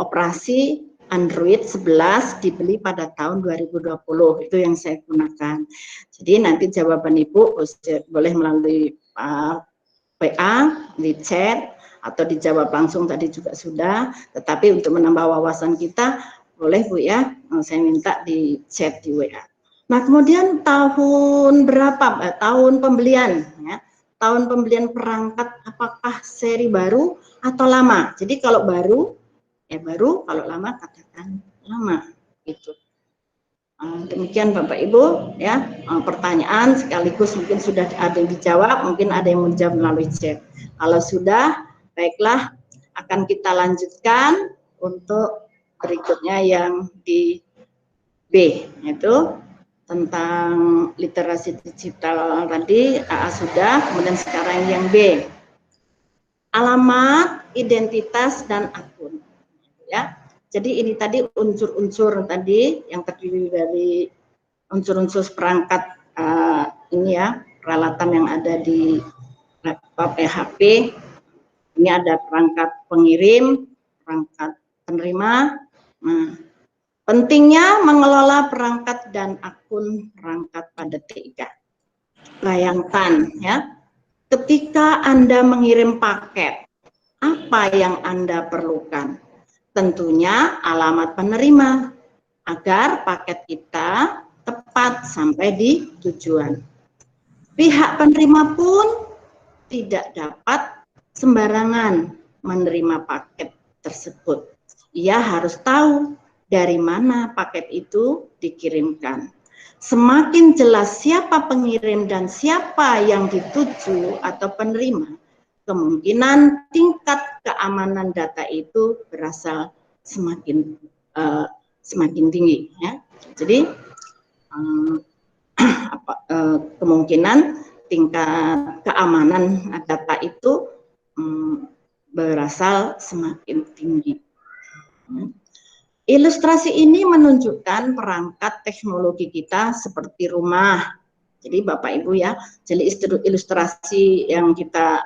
operasi Android 11 dibeli pada tahun 2020. Itu yang saya gunakan. Jadi nanti jawaban Ibu boleh melalui PA, di chat, atau dijawab langsung tadi juga sudah, tetapi untuk menambah wawasan kita boleh Bu ya, saya minta di chat di WA. Nah kemudian tahun berapa? Tahun pembelian ya. Tahun pembelian perangkat apakah seri baru atau lama? Jadi kalau baru ya baru, kalau lama katakan lama gitu. Demikian Bapak Ibu ya, pertanyaan sekaligus mungkin sudah ada yang dijawab, mungkin ada yang menjawab melalui chat. Kalau sudah, baiklah, akan kita lanjutkan untuk berikutnya yang di B, yaitu tentang literasi digital tadi AA sudah, kemudian sekarang yang B, alamat, identitas dan akun. Ya, Jadi ini tadi unsur-unsur tadi yang terdiri dari unsur-unsur perangkat ini ya, peralatan yang ada di laptop HP. Ini ada perangkat pengirim, perangkat penerima. Nah, pentingnya mengelola perangkat dan akun perangkat pada TIK. Bayangkan ya, ketika Anda mengirim paket, apa yang Anda perlukan? Tentunya alamat penerima agar paket kita tepat sampai di tujuan. Pihak penerima pun tidak dapat sembarangan menerima paket tersebut. Ia harus tahu dari mana paket itu dikirimkan. Semakin jelas siapa pengirim dan siapa yang dituju atau penerima, kemungkinan tingkat keamanan data itu berasal semakin tinggi. Ya. Jadi kemungkinan tingkat keamanan data itu berasal semakin tinggi. Ilustrasi ini menunjukkan perangkat teknologi kita seperti rumah. Jadi Bapak Ibu ya, jadi ilustrasi yang kita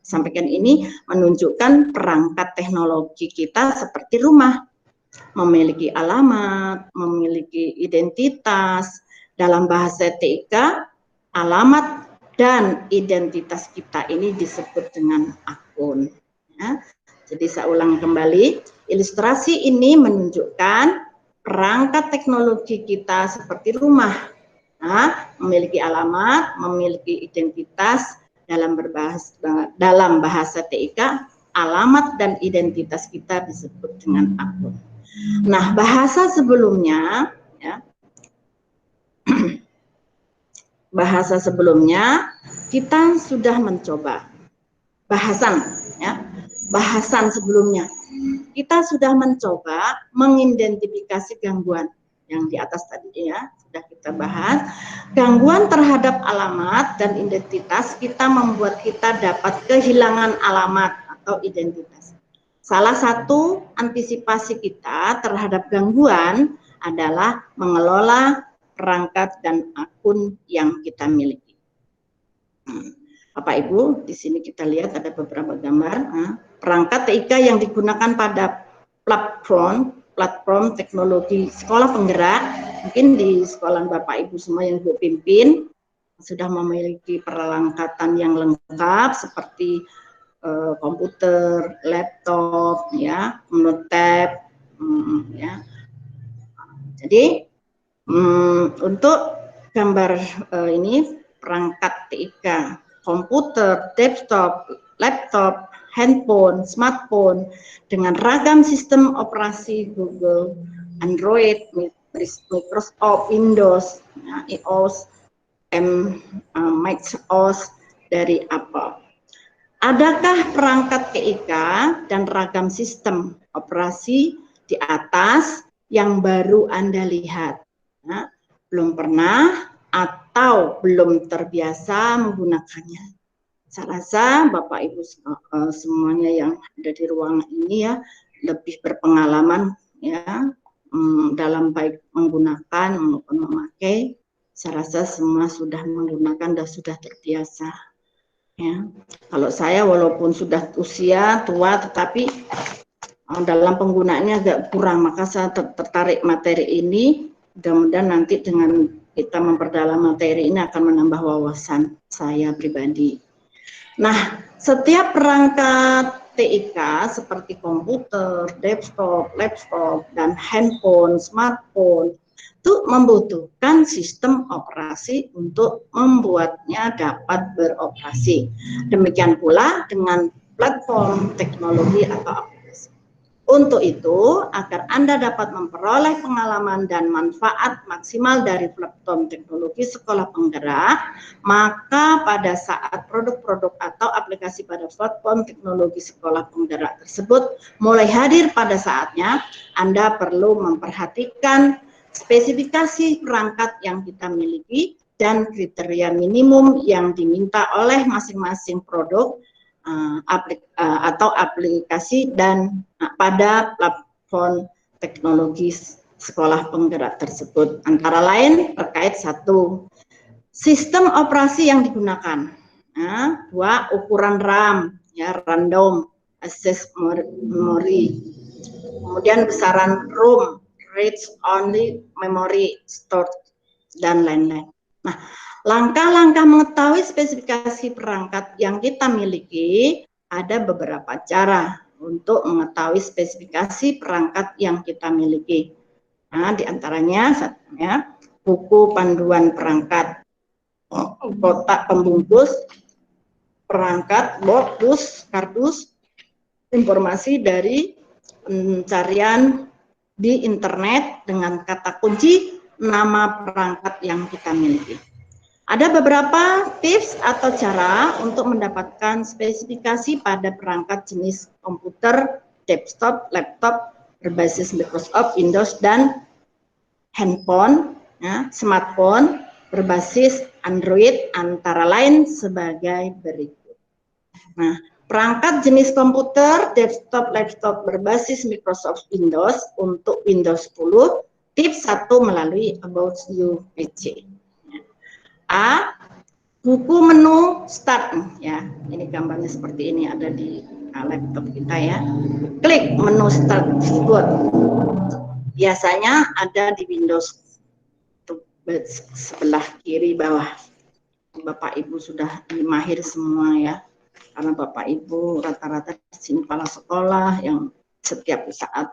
sampaikan ini menunjukkan perangkat teknologi kita seperti rumah. Memiliki alamat, memiliki identitas. Dalam bahasa TIK, alamat dan identitas kita ini disebut dengan akun. Ya. Jadi saya ulang kembali, ilustrasi ini menunjukkan perangkat teknologi kita seperti rumah. Nah, memiliki alamat, memiliki identitas. Dalam bahasa TIK, alamat dan identitas kita disebut dengan akun. Nah, bahasa sebelumnya, ya, bahasa sebelumnya kita sudah mencoba bahasan sebelumnya kita sudah mencoba mengidentifikasi gangguan yang di atas tadi ya sudah kita bahas. Gangguan terhadap alamat dan identitas kita membuat kita dapat kehilangan alamat atau identitas. Salah satu antisipasi kita terhadap gangguan adalah mengelola perangkat dan akun yang kita miliki. Bapak Ibu, di sini kita lihat ada beberapa gambar. Perangkat TIK yang digunakan pada platform teknologi sekolah penggerak, mungkin di sekolah Bapak Ibu semua yang Ibu pimpin sudah memiliki perlengkapan yang lengkap seperti komputer, laptop, ya, tab, ya. Jadi untuk gambar ini perangkat TIK, komputer, desktop, laptop, handphone, smartphone dengan ragam sistem operasi Google, Android, Microsoft Windows, iOS, macOS dari Apple. Adakah perangkat TIK dan ragam sistem operasi di atas yang baru Anda lihat? Nah, belum pernah atau belum terbiasa menggunakannya. Saya rasa Bapak Ibu semuanya yang ada di ruangan ini ya lebih berpengalaman ya dalam baik menggunakan maupun memakai. Saya rasa semua sudah menggunakan dan sudah terbiasa. Ya, kalau saya walaupun sudah usia tua, tetapi dalam penggunaannya agak kurang, maka saya tertarik materi ini. Mudah-mudahan nanti dengan kita memperdalam materi ini akan menambah wawasan saya pribadi. Nah, setiap perangkat TIK seperti komputer, desktop, laptop, dan handphone, smartphone itu membutuhkan sistem operasi untuk membuatnya dapat beroperasi. Demikian pula dengan platform teknologi atau aplikasi. Untuk itu, agar Anda dapat memperoleh pengalaman dan manfaat maksimal dari platform teknologi sekolah penggerak, maka pada saat produk-produk atau aplikasi pada platform teknologi sekolah penggerak tersebut mulai hadir pada saatnya, Anda perlu memperhatikan spesifikasi perangkat yang kita miliki dan kriteria minimum yang diminta oleh masing-masing produk atau aplikasi dan pada smartphone teknologi sekolah penggerak tersebut. Antara lain terkait 1, sistem operasi yang digunakan. Nah, 2, ukuran RAM, ya, random access memory. Kemudian besaran ROM, read only memory stored, dan lain-lain. Nah, langkah-langkah mengetahui spesifikasi perangkat yang kita miliki, ada beberapa cara untuk mengetahui spesifikasi perangkat yang kita miliki. Nah, diantaranya ya, buku panduan perangkat, kotak pembungkus perangkat, board, kardus, informasi dari pencarian di internet dengan kata kunci nama perangkat yang kita miliki. Ada beberapa tips atau cara untuk mendapatkan spesifikasi pada perangkat jenis komputer, desktop, laptop berbasis Microsoft Windows dan handphone, ya, smartphone berbasis Android, antara lain sebagai berikut. Nah, perangkat jenis komputer, desktop, laptop berbasis Microsoft Windows untuk Windows 10, tips 1 melalui About You PC. A, buku menu start, ya, ini gambarnya seperti ini, ada di laptop kita, ya. Klik menu start keyboard. Biasanya ada di Windows sebelah kiri bawah. Bapak Ibu sudah mahir semua, ya, karena Bapak Ibu rata-rata di sini kepala sekolah yang setiap saat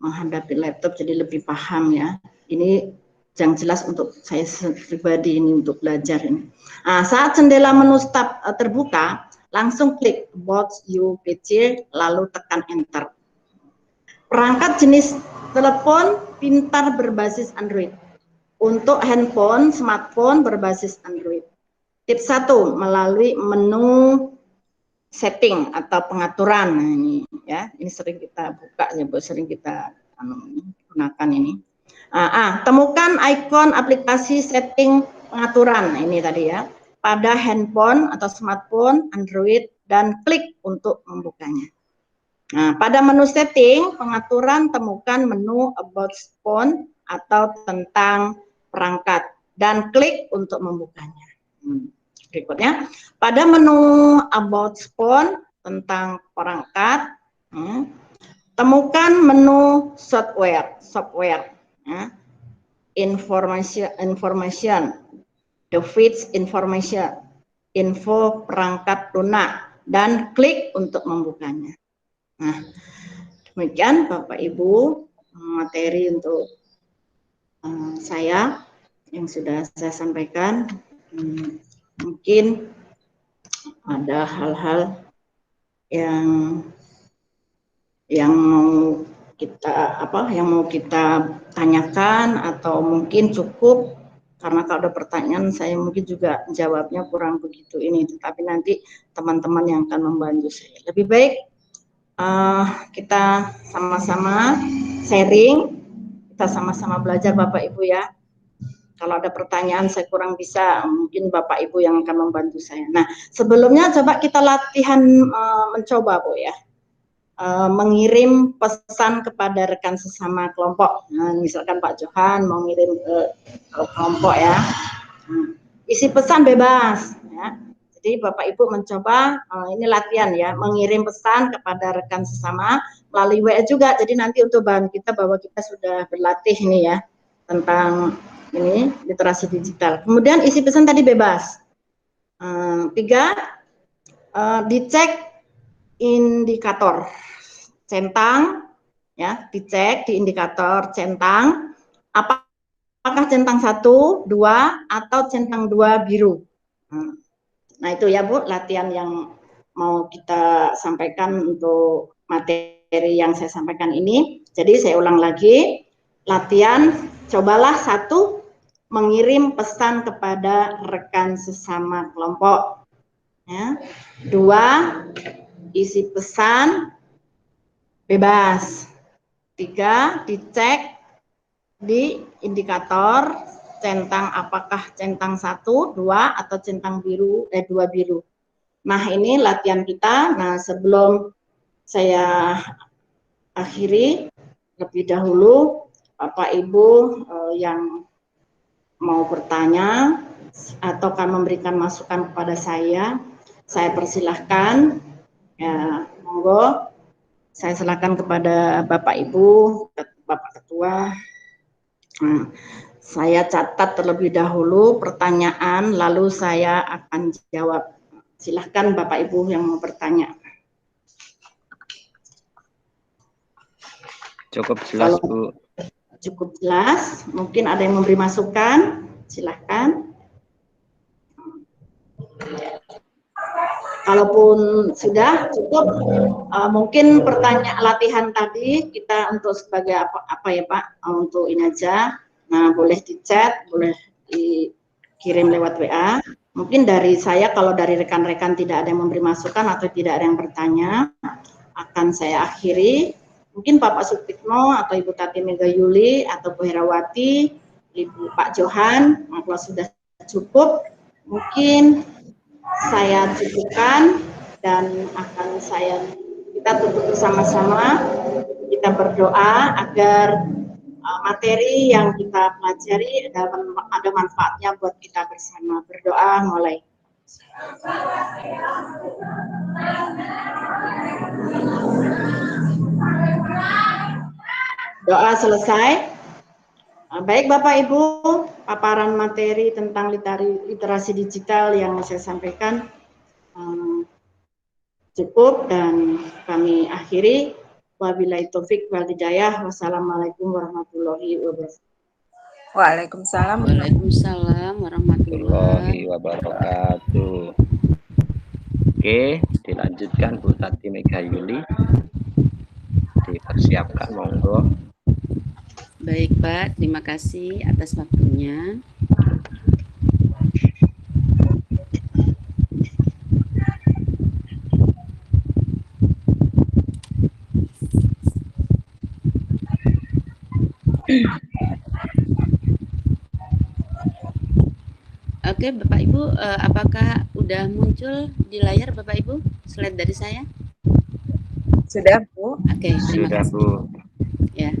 menghadapi laptop, jadi lebih paham, ya. Ini yang jelas untuk saya pribadi ini untuk belajar ini. Nah, saat jendela menu start terbuka, langsung klik About You PC lalu tekan enter. Perangkat jenis telepon pintar berbasis Android. Untuk handphone, smartphone berbasis Android. Tips 1 melalui menu setting atau pengaturan. Nah, ini, ya, ini sering kita buka, ya, sering kita gunakan ini. Temukan ikon aplikasi setting pengaturan, ini tadi, ya, pada handphone atau smartphone Android dan klik untuk membukanya. Nah, pada menu setting pengaturan temukan menu About Phone atau tentang perangkat dan klik untuk membukanya. Berikutnya, pada menu About Phone tentang perangkat, temukan menu software. Information, device information, info perangkat lunak, dan klik untuk membukanya. Nah, demikian Bapak Ibu materi untuk saya yang sudah saya sampaikan. Mungkin ada hal-hal yang mau kita tanyakan, atau mungkin cukup, karena kalau ada pertanyaan saya mungkin juga jawabnya kurang begitu ini, tetapi nanti teman-teman yang akan membantu saya. Lebih baik kita sama-sama sharing, kita sama-sama belajar Bapak Ibu, ya. Kalau ada pertanyaan saya kurang bisa, mungkin Bapak Ibu yang akan membantu saya. Nah, sebelumnya coba kita latihan mencoba, Bu, ya. Mengirim pesan kepada rekan sesama kelompok. Nah, misalkan Pak Johan mau ngirim ke kelompok, ya. Isi pesan bebas, ya. Jadi Bapak Ibu mencoba, ini latihan, ya, mengirim pesan kepada rekan sesama melalui WA juga. Jadi nanti untuk bahan kita bahwa kita sudah berlatih ini, ya, tentang ini literasi digital. Kemudian isi pesan tadi bebas. 3, dicek indikator centang, ya, dicek di indikator centang apakah centang 1, 2 atau centang 2 biru. Nah, itu, ya, Bu, latihan yang mau kita sampaikan untuk materi yang saya sampaikan ini. Jadi saya ulang lagi, latihan, cobalah 1 mengirim pesan kepada rekan sesama kelompok, ya. 2, isi pesan bebas. 3, dicek di indikator centang apakah centang 1, 2 atau centang biru, 2 biru. Nah, ini latihan kita. Nah, sebelum saya akhiri terlebih dahulu Bapak Ibu yang mau bertanya ataukah memberikan masukan kepada saya persilahkan. Ya, monggo. Saya silakan kepada Bapak Ibu, Bapak Ketua. Saya catat terlebih dahulu pertanyaan, lalu saya akan jawab. Silahkan Bapak Ibu yang mau bertanya. Cukup jelas, Kalau Bu. cukup jelas, mungkin ada yang memberi masukan, silahkan. Kalaupun sudah cukup, mungkin pertanyaan latihan tadi kita untuk sebagai apa ya Pak, untuk ini aja. Nah, boleh di chat, boleh dikirim lewat WA. Mungkin dari saya, kalau dari rekan-rekan tidak ada yang memberi masukan atau tidak ada yang bertanya, akan saya akhiri. Mungkin Bapak Sutikno atau Ibu Tati Mega Yuli atau Bu Herawati, Ibu Pak Johan, kalau sudah cukup, mungkin saya cukupkan dan akan kita tutup bersama-sama. Kita berdoa agar materi yang kita pelajari ada manfaatnya buat kita bersama. Berdoa mulai. Doa selesai. Baik Bapak Ibu, paparan materi tentang literasi digital yang saya sampaikan cukup dan kami akhiri. Wabillahi taufik wal hidayah. Wassalamualaikum warahmatullahi wabarakatuh. Waalaikumsalam. Waalaikumsalam warahmatullahi Wabarakatuh. Oke, dilanjutkan Bu Tati Mega Yuli. Dipersiapkan, monggo. Baik Pak, terima kasih atas waktunya. Oke Bapak Ibu, apakah udah muncul di layar Bapak Ibu slide dari saya? Sudah Bu. Oke, terima Sudah, kasih. Bu. Ya.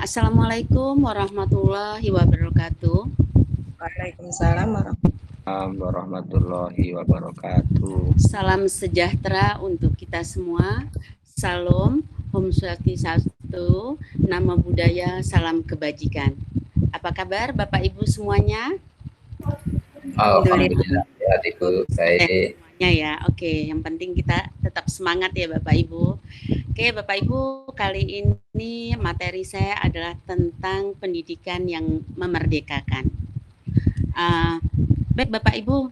Assalamualaikum warahmatullahi wabarakatuh. Waalaikumsalam Warahmatullahi wabarakatuh. Salam sejahtera untuk kita semua. Salam, Om Swastiastu, Nama Budaya, Salam Kebajikan. Apa kabar Bapak Ibu semuanya? Alhamdulillah, ya Ibu, baik. Semuanya ya, oke. Yang penting kita tetap semangat ya Bapak Ibu. Oke Bapak Ibu, kali ini materi saya adalah tentang pendidikan yang memerdekakan. Baik Bapak Ibu,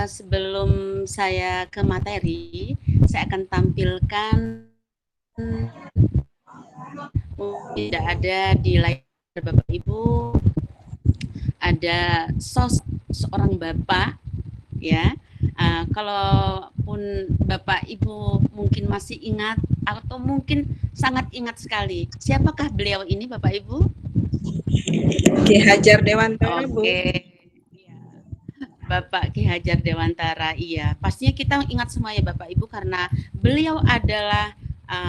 sebelum saya ke materi, saya akan tampilkan tidak ada di layar Bapak Ibu, ada seorang bapak ya. Kalaupun Bapak Ibu mungkin masih ingat atau mungkin sangat ingat sekali, siapakah beliau ini Bapak Ibu? Ki Hajar Dewantara Bu. Bapak Ki Hajar Dewantara, iya. Pastinya kita ingat semua ya Bapak Ibu karena beliau adalah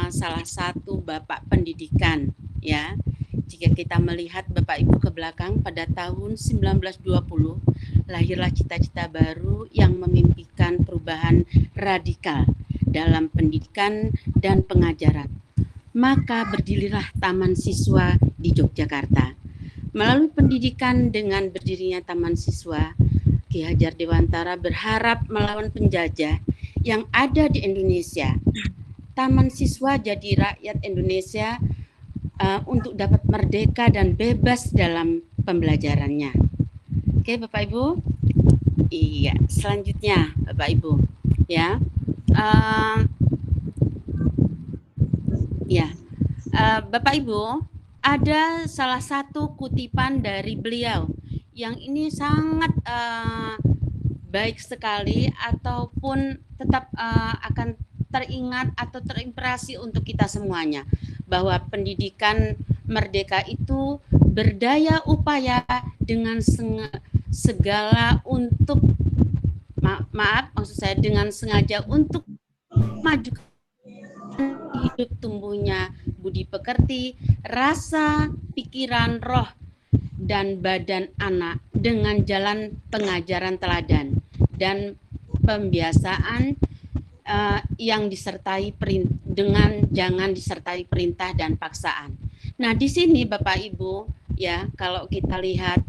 salah satu bapak pendidikan ya. Jika kita melihat Bapak Ibu ke belakang pada tahun 1920 lahirlah cita-cita baru yang memimpikan perubahan radikal dalam pendidikan dan pengajaran. Maka berdirilah Taman Siswa di Yogyakarta. Melalui pendidikan dengan berdirinya Taman Siswa, Ki Hajar Dewantara berharap melawan penjajah yang ada di Indonesia. Taman Siswa jadi rakyat Indonesia untuk dapat merdeka dan bebas dalam pembelajarannya. Oke Bapak Ibu, iya selanjutnya Bapak Ibu, ya, Bapak Ibu, ada salah satu kutipan dari beliau yang ini sangat baik sekali ataupun tetap akan teringat atau terimpresi untuk kita semuanya, bahwa pendidikan merdeka itu berdaya upaya dengan segala untuk maksud saya dengan sengaja untuk maju hidup tumbuhnya budi pekerti, rasa, pikiran, roh, dan badan anak dengan jalan pengajaran teladan dan pembiasaan yang disertai dengan jangan disertai perintah dan paksaan. Nah, di sini Bapak Ibu ya, kalau kita lihat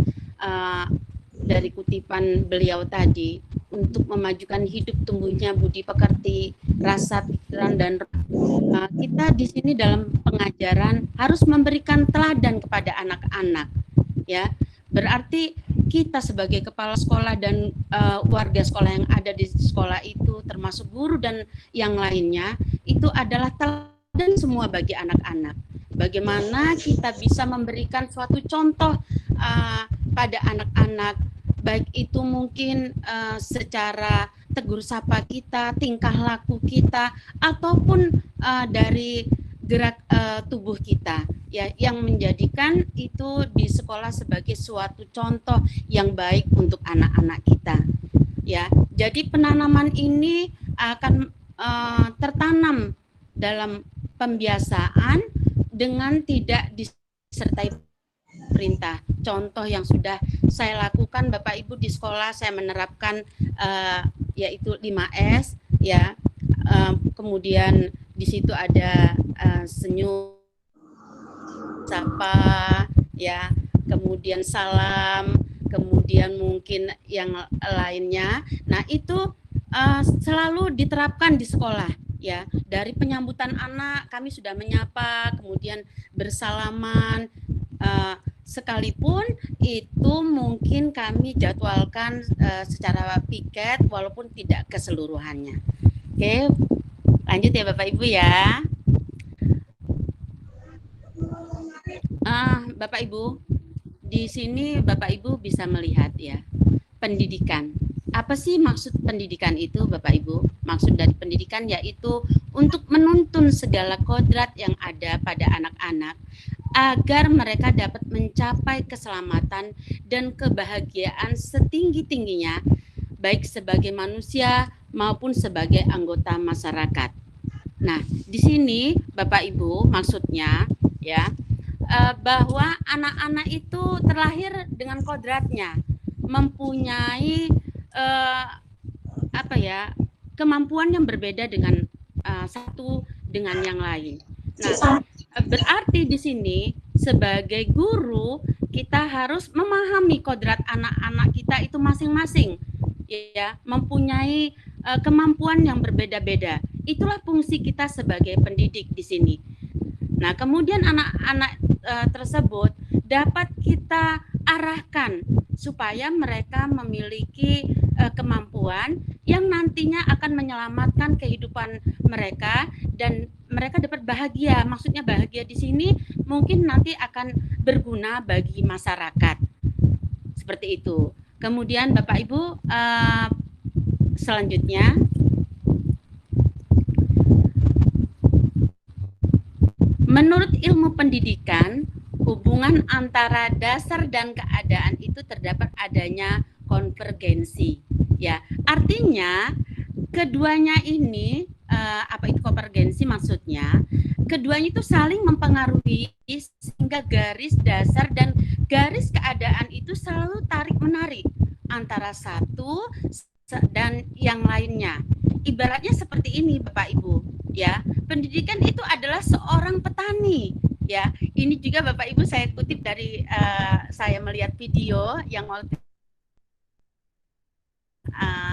dari kutipan beliau tadi, untuk memajukan hidup tumbuhnya budi pekerti, rasa, pikiran, dan kita di sini dalam pengajaran harus memberikan teladan kepada anak-anak, ya. Berarti kita sebagai kepala sekolah dan warga sekolah yang ada di sekolah itu, termasuk guru dan yang lainnya, itu adalah teladan semua bagi anak-anak. Bagaimana kita bisa memberikan suatu contoh pada anak-anak, baik itu mungkin secara tegur sapa kita, tingkah laku kita, ataupun dari gerak tubuh kita, ya, yang menjadikan itu di sekolah sebagai suatu contoh yang baik untuk anak-anak kita, ya. Jadi penanaman ini akan tertanam dalam pembiasaan dengan tidak disertai perintah. Contoh yang sudah saya lakukan Bapak Ibu di sekolah, saya menerapkan yaitu 5S, ya. Kemudian di situ ada senyum, sapa, ya, kemudian salam, kemudian mungkin yang lainnya. Nah, itu selalu diterapkan di sekolah, ya. Dari penyambutan anak kami sudah menyapa, kemudian bersalaman, sekalipun itu mungkin kami jadwalkan secara piket walaupun tidak keseluruhannya. Oke, lanjut ya Bapak Ibu ya. Bapak Ibu, di sini Bapak Ibu bisa melihat ya, pendidikan. Apa sih maksud pendidikan itu Bapak Ibu? Maksud dari pendidikan yaitu untuk menuntun segala kodrat yang ada pada anak-anak agar mereka dapat mencapai keselamatan dan kebahagiaan setinggi-tingginya, baik sebagai manusia maupun sebagai anggota masyarakat. Nah, di sini Bapak Ibu maksudnya ya, bahwa anak-anak itu terlahir dengan kodratnya, mempunyai kemampuan yang berbeda dengan satu dengan yang lain. Nah, berarti di sini sebagai guru kita harus memahami kodrat anak-anak kita itu masing-masing, ya, mempunyai kemampuan yang berbeda-beda. Itulah fungsi kita sebagai pendidik di sini. Nah, kemudian anak-anak tersebut dapat kita arahkan supaya mereka memiliki kemampuan yang nantinya akan menyelamatkan kehidupan mereka dan mereka dapat bahagia. Maksudnya bahagia di sini mungkin nanti akan berguna bagi masyarakat. Seperti itu. Kemudian Bapak Ibu, selanjutnya menurut ilmu pendidikan, hubungan antara dasar dan keadaan itu terdapat adanya konvergensi. Ya, artinya keduanya ini apa itu konvergensi maksudnya? Keduanya itu saling mempengaruhi sehingga garis dasar dan garis keadaan itu selalu tarik-menarik antara satu dan yang lainnya. Ibaratnya seperti ini Bapak Ibu, ya. Pendidikan itu adalah seorang petani, ya. Ini juga Bapak Ibu saya kutip dari saya melihat video yang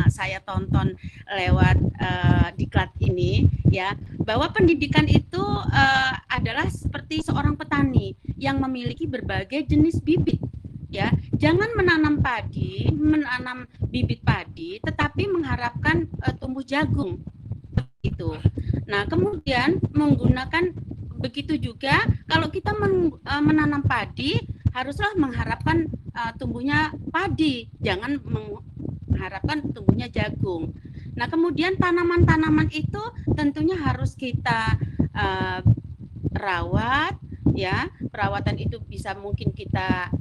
saya tonton lewat diklat ini, ya, bahwa pendidikan itu adalah seperti seorang petani yang memiliki berbagai jenis bibit, ya. Jangan menanam padi, menanam bibit padi, tetapi mengharapkan tumbuh jagung, itu. Nah, kemudian menggunakan begitu juga kalau kita menanam padi, haruslah mengharapkan tumbuhnya padi, jangan mengharapkan tumbuhnya jagung. Nah, kemudian tanaman-tanaman itu tentunya harus kita rawat, ya. Perawatan itu bisa mungkin kita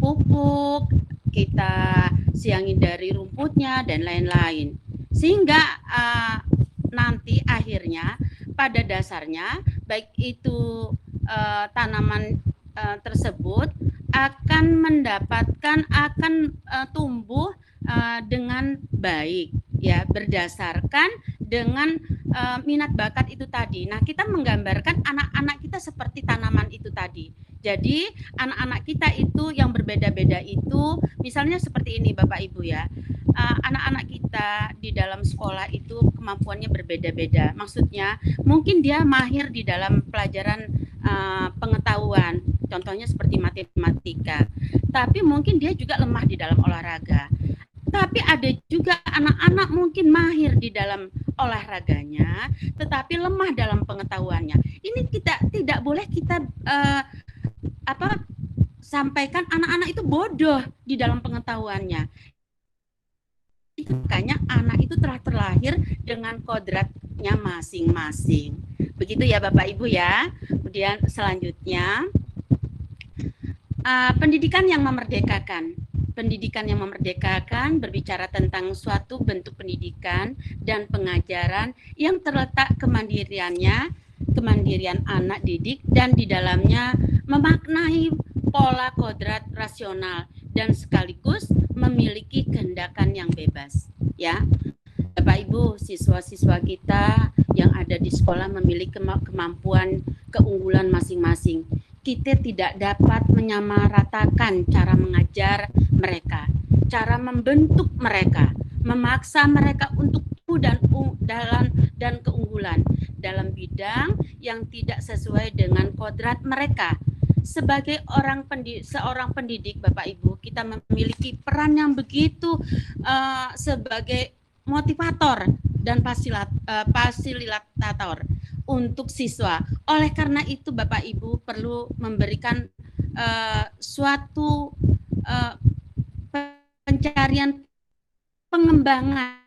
pupuk, kita siangi dari rumputnya dan lain-lain. Sehingga nanti akhirnya pada dasarnya baik itu tanaman tersebut akan mendapatkan, akan tumbuh dengan baik, ya, berdasarkan dengan minat bakat itu tadi. Nah, kita menggambarkan anak-anak kita seperti tanaman itu tadi. Jadi anak-anak kita itu yang berbeda-beda itu, misalnya seperti ini Bapak Ibu ya, anak-anak kita di dalam sekolah itu kemampuannya berbeda-beda. Maksudnya mungkin dia mahir di dalam pelajaran pengetahuan, contohnya seperti matematika, tapi mungkin dia juga lemah di dalam olahraga. Tapi ada juga anak-anak mungkin mahir di dalam olahraganya, tetapi lemah dalam pengetahuannya. Ini kita tidak boleh kita sampaikan anak-anak itu bodoh di dalam pengetahuannya. Makanya anak itu telah terlahir dengan kodratnya masing-masing. Begitu ya Bapak Ibu ya. Kemudian selanjutnya pendidikan yang memerdekakan. Pendidikan yang memerdekakan berbicara tentang suatu bentuk pendidikan dan pengajaran yang terletak kemandirian anak didik, dan di dalamnya memaknai pola kodrat rasional dan sekaligus memiliki kehendakan yang bebas, ya. Bapak Ibu, siswa-siswa kita yang ada di sekolah memiliki kemampuan, keunggulan masing-masing. Kita tidak dapat menyamaratakan cara mengajar mereka, cara membentuk mereka, memaksa mereka untuk dan keunggulan dalam bidang yang tidak sesuai dengan kodrat mereka. Sebagai seorang pendidik, Bapak Ibu, kita memiliki peran yang begitu sebagai motivator dan fasilitator untuk siswa. Oleh karena itu, Bapak Ibu perlu memberikan suatu pencarian pengembangan,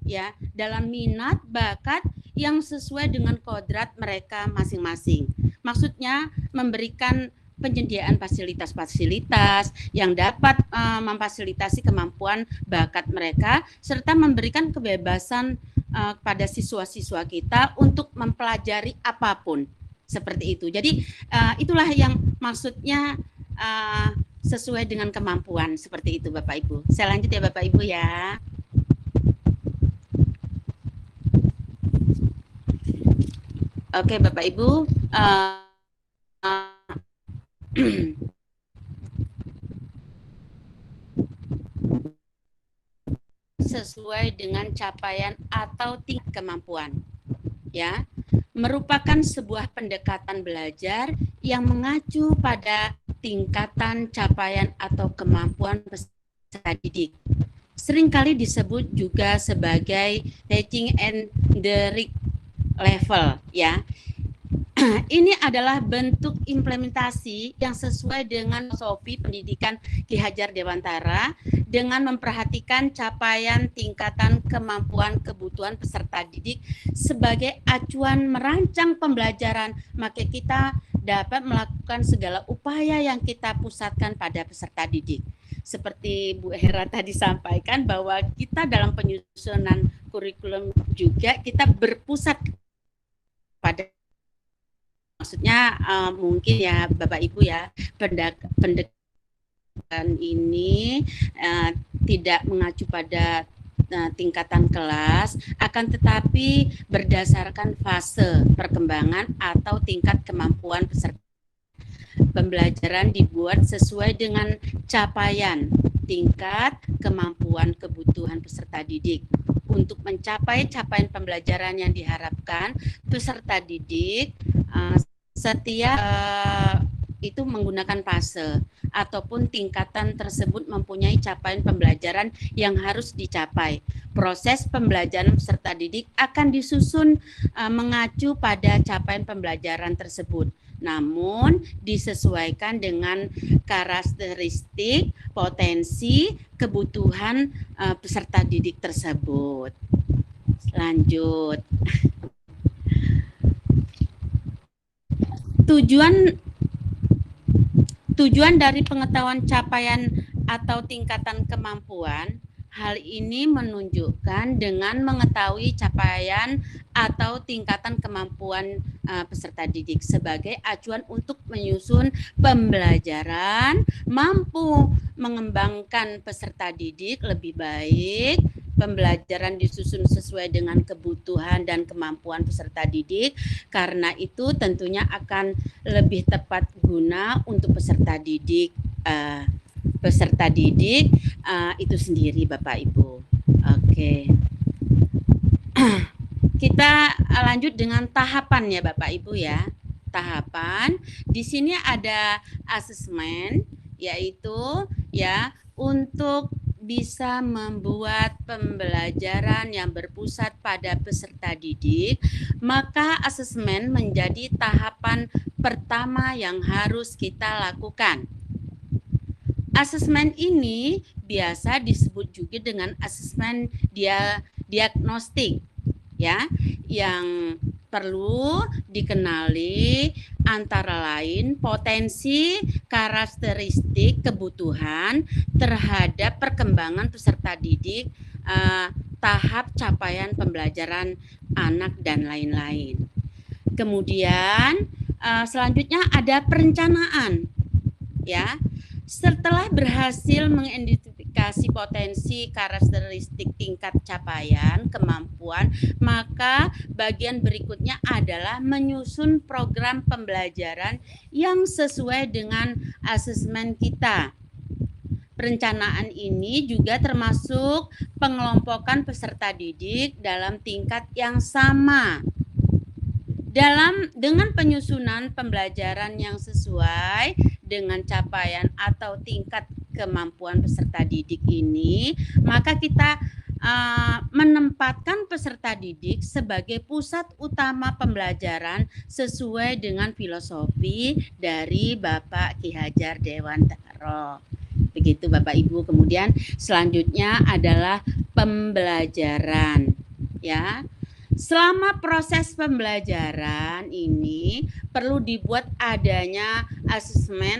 ya, dalam minat bakat yang sesuai dengan kodrat mereka masing-masing. Maksudnya memberikan penyediaan fasilitas-fasilitas yang dapat memfasilitasi kemampuan bakat mereka, serta memberikan kebebasan pada siswa-siswa kita untuk mempelajari apapun, seperti itu. Jadi itulah yang maksudnya sesuai dengan kemampuan, seperti itu Bapak Ibu. Saya lanjut ya Bapak Ibu ya. Oke Bapak Ibu, sesuai dengan capaian atau tingkat kemampuan, ya, merupakan sebuah pendekatan belajar yang mengacu pada tingkatan capaian atau kemampuan peserta didik. Seringkali disebut juga sebagai teaching and direct level, ya. Ini adalah bentuk implementasi yang sesuai dengan filosofi pendidikan Ki Hajar Dewantara dengan memperhatikan capaian tingkatan kemampuan kebutuhan peserta didik sebagai acuan merancang pembelajaran. Maka kita dapat melakukan segala upaya yang kita pusatkan pada peserta didik. Seperti Bu Hera tadi sampaikan bahwa kita dalam penyusunan kurikulum juga kita berpusat pada, maksudnya mungkin ya Bapak Ibu ya, pendekatan ini tidak mengacu pada tingkatan kelas, akan tetapi berdasarkan fase perkembangan atau tingkat kemampuan peserta. Pembelajaran dibuat sesuai dengan capaian tingkat kemampuan kebutuhan peserta didik. Untuk mencapai capaian pembelajaran yang diharapkan, peserta didik setiap itu menggunakan fase ataupun tingkatan tersebut mempunyai capaian pembelajaran yang harus dicapai. Proses pembelajaran peserta didik akan disusun mengacu pada capaian pembelajaran tersebut, namun disesuaikan dengan karakteristik, potensi, kebutuhan peserta didik tersebut. Lanjut. Tujuan dari pengetahuan capaian atau tingkatan kemampuan Hal ini menunjukkan dengan mengetahui capaian atau tingkatan kemampuan peserta didik sebagai acuan untuk menyusun pembelajaran, mampu mengembangkan peserta didik lebih baik, pembelajaran disusun sesuai dengan kebutuhan dan kemampuan peserta didik, karena itu tentunya akan lebih tepat guna untuk peserta didik itu sendiri, Bapak Ibu. Oke. Kita lanjut dengan tahapan ya Bapak Ibu ya. Tahapan di sini ada asesmen, yaitu ya untuk bisa membuat pembelajaran yang berpusat pada peserta didik, maka asesmen menjadi tahapan pertama yang harus kita lakukan. Asesmen ini biasa disebut juga dengan asesmen diagnostik, ya, yang perlu dikenali antara lain potensi, karakteristik, kebutuhan terhadap perkembangan peserta didik, tahap capaian pembelajaran anak dan lain-lain. Kemudian selanjutnya ada perencanaan, ya. Setelah berhasil mengidentifikasi potensi, karakteristik, tingkat capaian, kemampuan, maka bagian berikutnya adalah menyusun program pembelajaran yang sesuai dengan asesmen kita. Perencanaan ini juga termasuk pengelompokan peserta didik dalam tingkat yang sama. Dengan penyusunan pembelajaran yang sesuai dengan capaian atau tingkat kemampuan peserta didik ini, maka kita menempatkan peserta didik sebagai pusat utama pembelajaran sesuai dengan filosofi dari Bapak Ki Hajar Dewantara. Begitu Bapak Ibu. Kemudian selanjutnya adalah pembelajaran, ya. Selama proses pembelajaran ini perlu dibuat adanya asesmen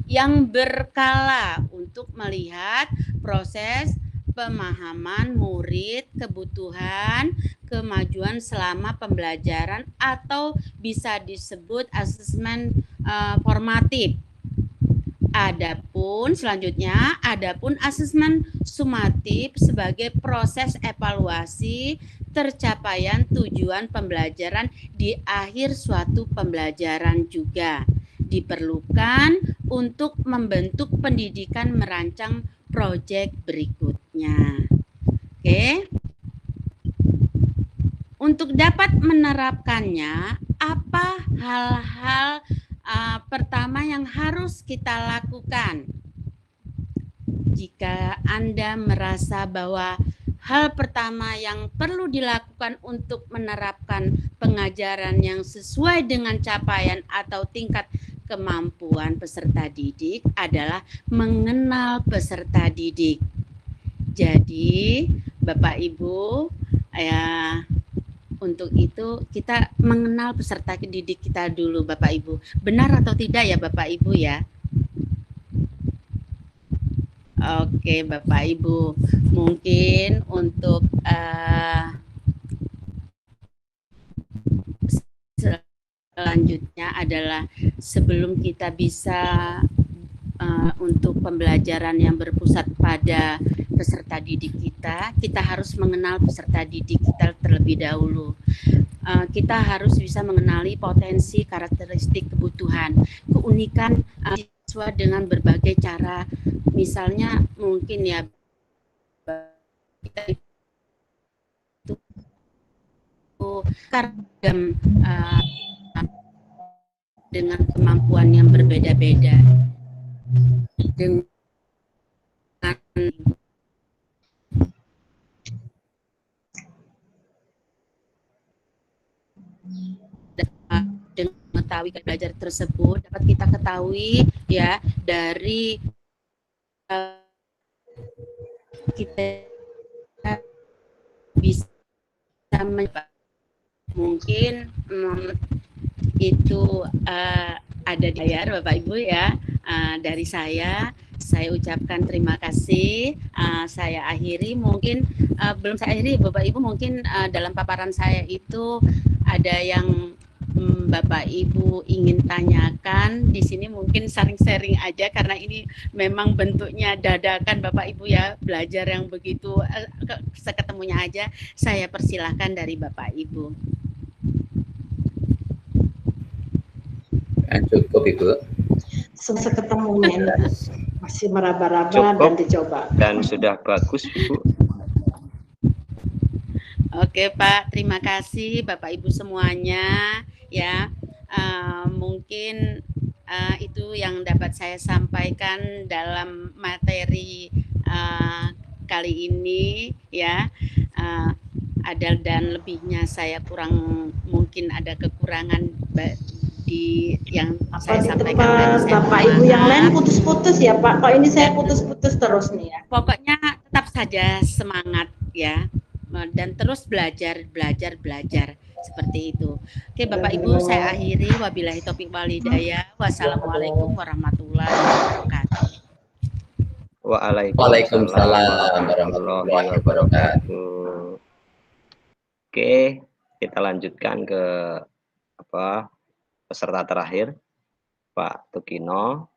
yang berkala untuk melihat proses pemahaman murid, kebutuhan, kemajuan selama pembelajaran, atau bisa disebut asesmen formatif. Adapun asesmen sumatif sebagai proses evaluasi tercapaian tujuan pembelajaran di akhir suatu pembelajaran juga diperlukan untuk membentuk pendidikan merancang proyek berikutnya. Oke. Untuk dapat menerapkannya, apa hal-hal pertama yang harus kita lakukan? Jika Anda merasa bahwa hal pertama yang perlu dilakukan untuk menerapkan pengajaran yang sesuai dengan capaian atau tingkat kemampuan peserta didik adalah mengenal peserta didik. Jadi, Bapak Ibu, ya, untuk itu kita mengenal peserta didik kita dulu, Bapak Ibu. Benar atau tidak ya Bapak Ibu ya? Oke Bapak Ibu, mungkin untuk selanjutnya adalah sebelum kita bisa untuk pembelajaran yang berpusat pada peserta didik kita harus mengenal peserta didik kita terlebih dahulu. Kita harus bisa mengenali potensi, karakteristik, kebutuhan, keunikan siswa dengan berbagai cara. Misalnya mungkin ya kita itu karena dengan kemampuan yang berbeda-beda, dengan mengetahui belajar tersebut dapat kita ketahui ya dari kita bisa mungkin itu ada di layar Bapak Ibu ya, dari saya saya ucapkan terima kasih. Saya akhiri, mungkin belum saya akhiri, Bapak Ibu, mungkin dalam paparan saya itu ada yang Bapak Ibu ingin tanyakan. Di sini mungkin sharing-sharing aja karena ini memang bentuknya dadakan Bapak Ibu ya, belajar yang begitu seketemunya aja. Saya persilahkan dari Bapak Ibu. Cukup Ibu. Seketemunya ini masih meraba-raba Cukup. dan dicoba. Dan sudah bagus Ibu. Oke Pak, terima kasih Bapak Ibu semuanya ya. Mungkin itu yang dapat saya sampaikan dalam materi kali ini ya. Ada dan lebihnya saya kurang, mungkin ada kekurangan di yang saya sampaikan tadi. Bapak Ibu yang lain putus-putus ya Pak. Kok ini saya putus-putus terus nih ya. Pokoknya tetap saja semangat ya, dan terus belajar seperti itu. Oke Bapak Ibu, saya akhiri. Wabillahi taufiq wal hidayah. Wassalamualaikum warahmatullahi wabarakatuh. Waalaikumsalam warahmatullahi wabarakatuh. Oke, kita lanjutkan ke peserta terakhir, Pak Tukino.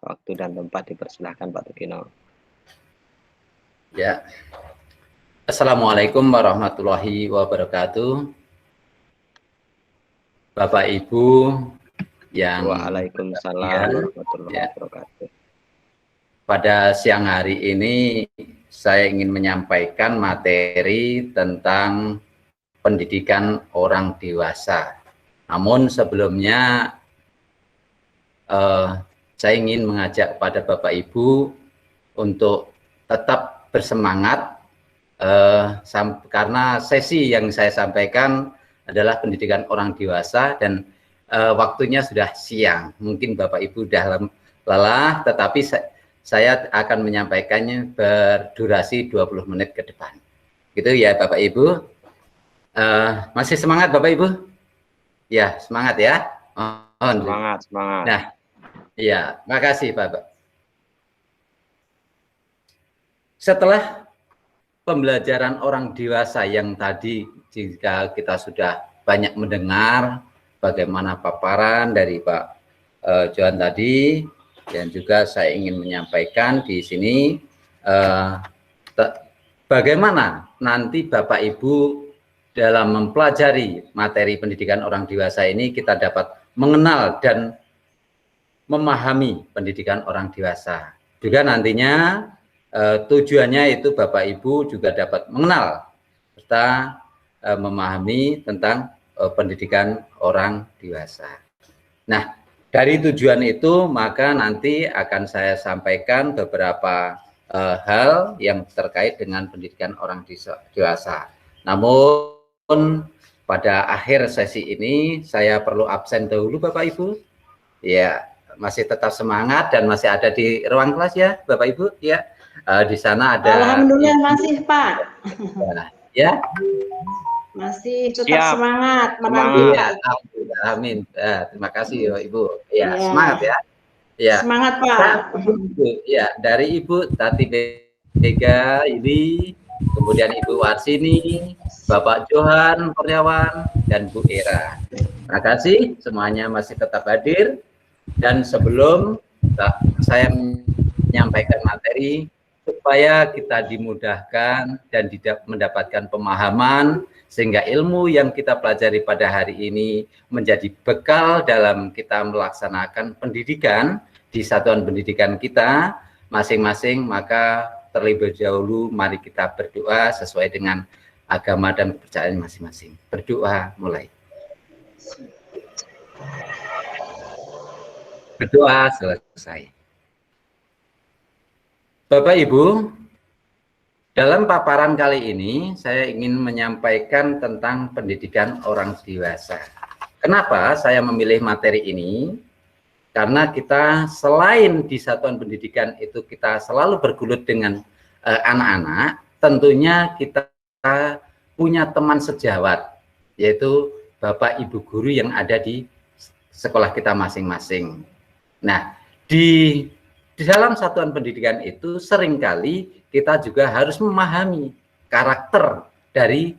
Waktu dan tempat dipersilahkan Pak Tukino. Ya. Assalamualaikum warahmatullahi wabarakatuh. Bapak Ibu yang Waalaikumsalam warahmatullahi wabarakatuh. Pada siang hari ini saya ingin menyampaikan materi tentang pendidikan orang dewasa. Namun sebelumnya saya ingin mengajak kepada Bapak Ibu untuk tetap bersemangat karena sesi yang saya sampaikan adalah pendidikan orang dewasa dan waktunya sudah siang. Mungkin Bapak Ibu sudah lelah, tetapi saya akan menyampaikannya berdurasi 20 menit ke depan. Gitu ya Bapak Ibu. Masih semangat Bapak Ibu? Ya, semangat ya. Semangat. Nah, iya, makasih Bapak. Setelah pembelajaran orang dewasa yang tadi, jika kita sudah banyak mendengar bagaimana paparan dari Pak Johan tadi, dan juga saya ingin menyampaikan di sini bagaimana nanti Bapak Ibu dalam mempelajari materi pendidikan orang dewasa ini kita dapat mengenal dan memahami pendidikan orang dewasa. Juga nantinya tujuannya itu Bapak Ibu juga dapat mengenal serta memahami tentang pendidikan orang dewasa. Nah, dari tujuan itu maka nanti akan saya sampaikan beberapa hal yang terkait dengan pendidikan orang dewasa. Namun pada akhir sesi ini saya perlu absen dahulu Bapak Ibu. Ya, masih tetap semangat dan masih ada di ruang kelas ya Bapak Ibu ya. Di sana ada. Alhamdulillah masih Pak. Ya. Masih tetap Siap. semangat. Semangat. Amin. Terima kasih Ibu. Ya, semangat ya. Ya. Semangat Pak. Ya, dari Ibu Tati Bega ini, kemudian Ibu Warsini, Bapak Johan Kurniawan, dan Bu Era. Terima kasih semuanya masih tetap hadir. Dan sebelum saya menyampaikan materi, supaya kita dimudahkan dan mendapatkan pemahaman, sehingga ilmu yang kita pelajari pada hari ini menjadi bekal dalam kita melaksanakan pendidikan di satuan pendidikan kita masing-masing, maka terlebih dahulu mari kita berdoa sesuai dengan agama dan kepercayaan masing-masing. Berdoa mulai. Berdoa selesai. Bapak Ibu, dalam paparan kali ini saya ingin menyampaikan tentang pendidikan orang dewasa. Kenapa saya memilih materi ini? Karena kita selain di satuan pendidikan itu kita selalu bergelut dengan anak-anak, tentunya kita punya teman sejawat, yaitu Bapak Ibu guru yang ada di sekolah kita masing-masing. Nah, di di dalam satuan pendidikan itu seringkali kita juga harus memahami karakter dari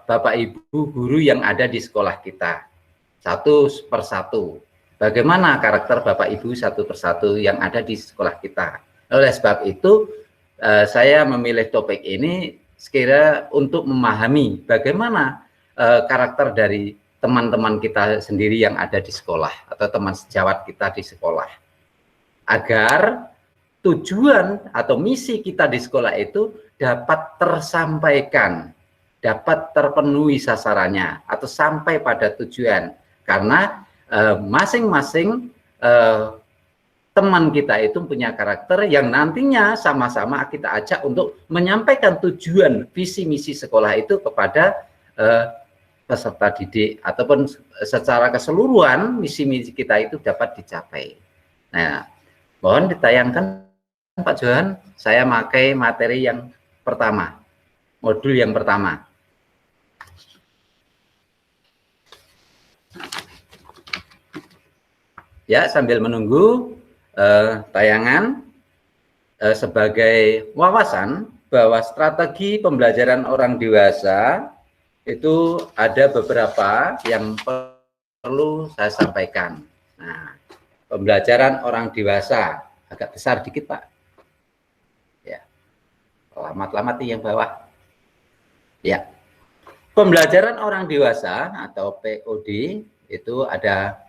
Bapak Ibu guru yang ada di sekolah kita satu persatu. Bagaimana karakter Bapak Ibu satu persatu yang ada di sekolah kita. Oleh sebab itu saya memilih topik ini sekira untuk memahami bagaimana karakter dari teman-teman kita sendiri yang ada di sekolah atau teman sejawat kita di sekolah, agar tujuan atau misi kita di sekolah itu dapat tersampaikan, dapat terpenuhi sasarannya atau sampai pada tujuan, karena masing-masing teman kita itu punya karakter yang nantinya sama-sama kita ajak untuk menyampaikan tujuan visi misi sekolah itu kepada peserta didik, ataupun secara keseluruhan misi-misi kita itu dapat dicapai. Nah, mohon ditayangkan Pak Johan, saya pakai materi yang pertama, modul yang pertama. Ya, sambil menunggu tayangan, sebagai wawasan bahwa strategi pembelajaran orang dewasa itu ada beberapa yang perlu saya sampaikan. Nah, pembelajaran orang dewasa agak besar dikit Pak. Ya, lamat-lamat yang bawah. Ya, pembelajaran orang dewasa atau POD itu ada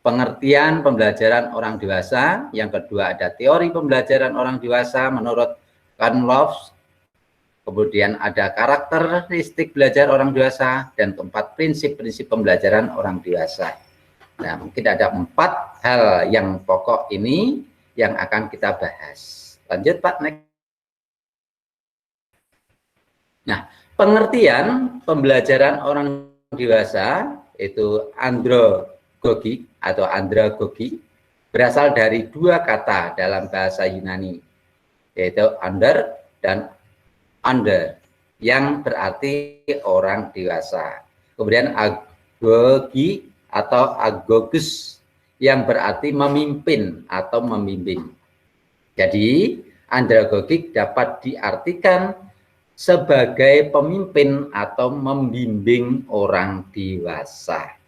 pengertian pembelajaran orang dewasa. Yang kedua ada teori pembelajaran orang dewasa menurut Kahnlove. Kemudian ada karakteristik belajar orang dewasa, dan keempat prinsip-prinsip pembelajaran orang dewasa. Nah, mungkin ada 4 hal yang pokok ini yang akan kita bahas. Lanjut Pak, next. Nah, pengertian pembelajaran orang dewasa itu andragogi atau andragogi berasal dari 2 kata dalam bahasa Yunani, yaitu under dan under, yang berarti orang dewasa. Kemudian agogi atau agogus yang berarti memimpin atau membimbing. Jadi andragogik dapat diartikan sebagai pemimpin atau membimbing orang dewasa.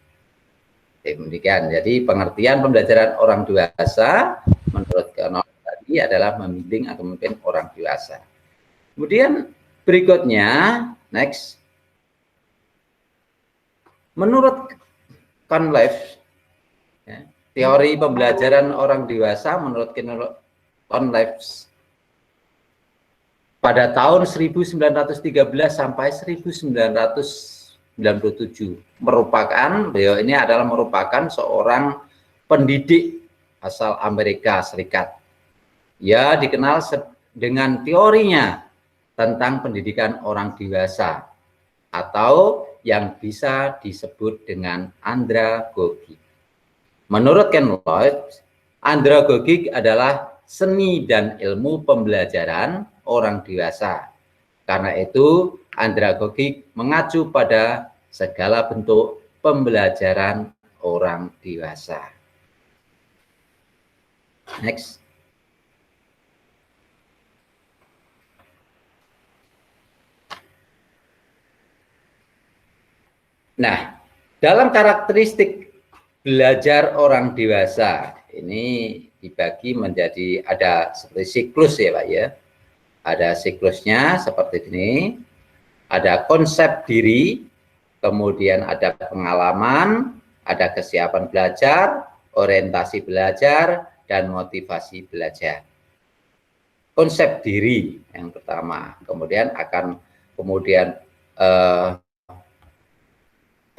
Demikian. Jadi pengertian pembelajaran orang dewasa menurut Kahnlove tadi adalah membimbing atau memimpin orang dewasa. Kemudian berikutnya, next. Menurut Kahnlove, ya, teori pembelajaran orang dewasa menurut Kahnlove pada tahun 1913 sampai 1997 beliau ini adalah merupakan seorang pendidik asal Amerika Serikat. Ya, dikenal dengan teorinya tentang pendidikan orang dewasa atau yang bisa disebut dengan andragogi. Menurut Kahnlove, andragogi adalah seni dan ilmu pembelajaran orang dewasa. Karena itu, andragogi mengacu pada segala bentuk pembelajaran orang dewasa. Next. Nah, dalam karakteristik belajar orang dewasa ini dibagi menjadi ada seperti siklus ya Pak ya. Ada siklusnya seperti ini. Ada konsep diri, kemudian ada pengalaman, ada kesiapan belajar, orientasi belajar, dan motivasi belajar. Konsep diri yang pertama, kemudian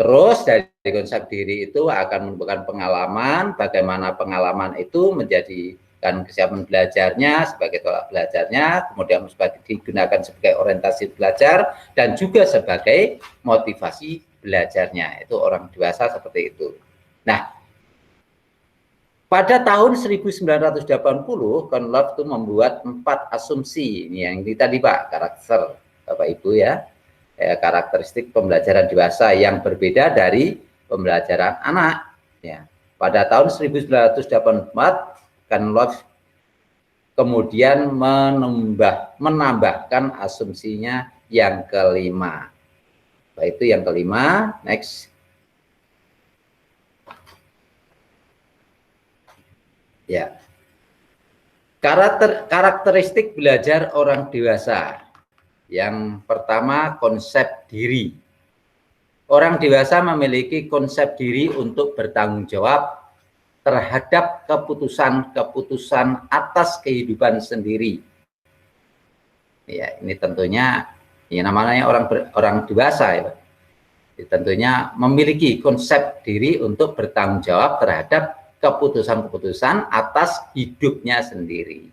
terus dari konsep diri itu akan merupakan pengalaman, bagaimana pengalaman itu menjadikan kesiapan belajarnya sebagai tolak belajarnya, kemudian digunakan sebagai orientasi belajar, dan juga sebagai motivasi belajarnya. Itu orang dewasa seperti itu. Nah, pada tahun 1980, Kahnlove itu membuat 4 asumsi. Ini yang tadi Pak, karakter Bapak Ibu ya. Karakteristik pembelajaran dewasa yang berbeda dari pembelajaran anak. Ya. Pada tahun 1984, Kanlov kemudian menambahkan asumsinya yang kelima. Itu yang kelima. Next. Ya. Karakteristik belajar orang dewasa. Yang pertama, konsep diri. Orang dewasa memiliki konsep diri untuk bertanggung jawab terhadap keputusan-keputusan atas kehidupan sendiri. Ya, ini tentunya ya namanya orang dewasa ya. Tentunya memiliki konsep diri untuk bertanggung jawab terhadap keputusan-keputusan atas hidupnya sendiri.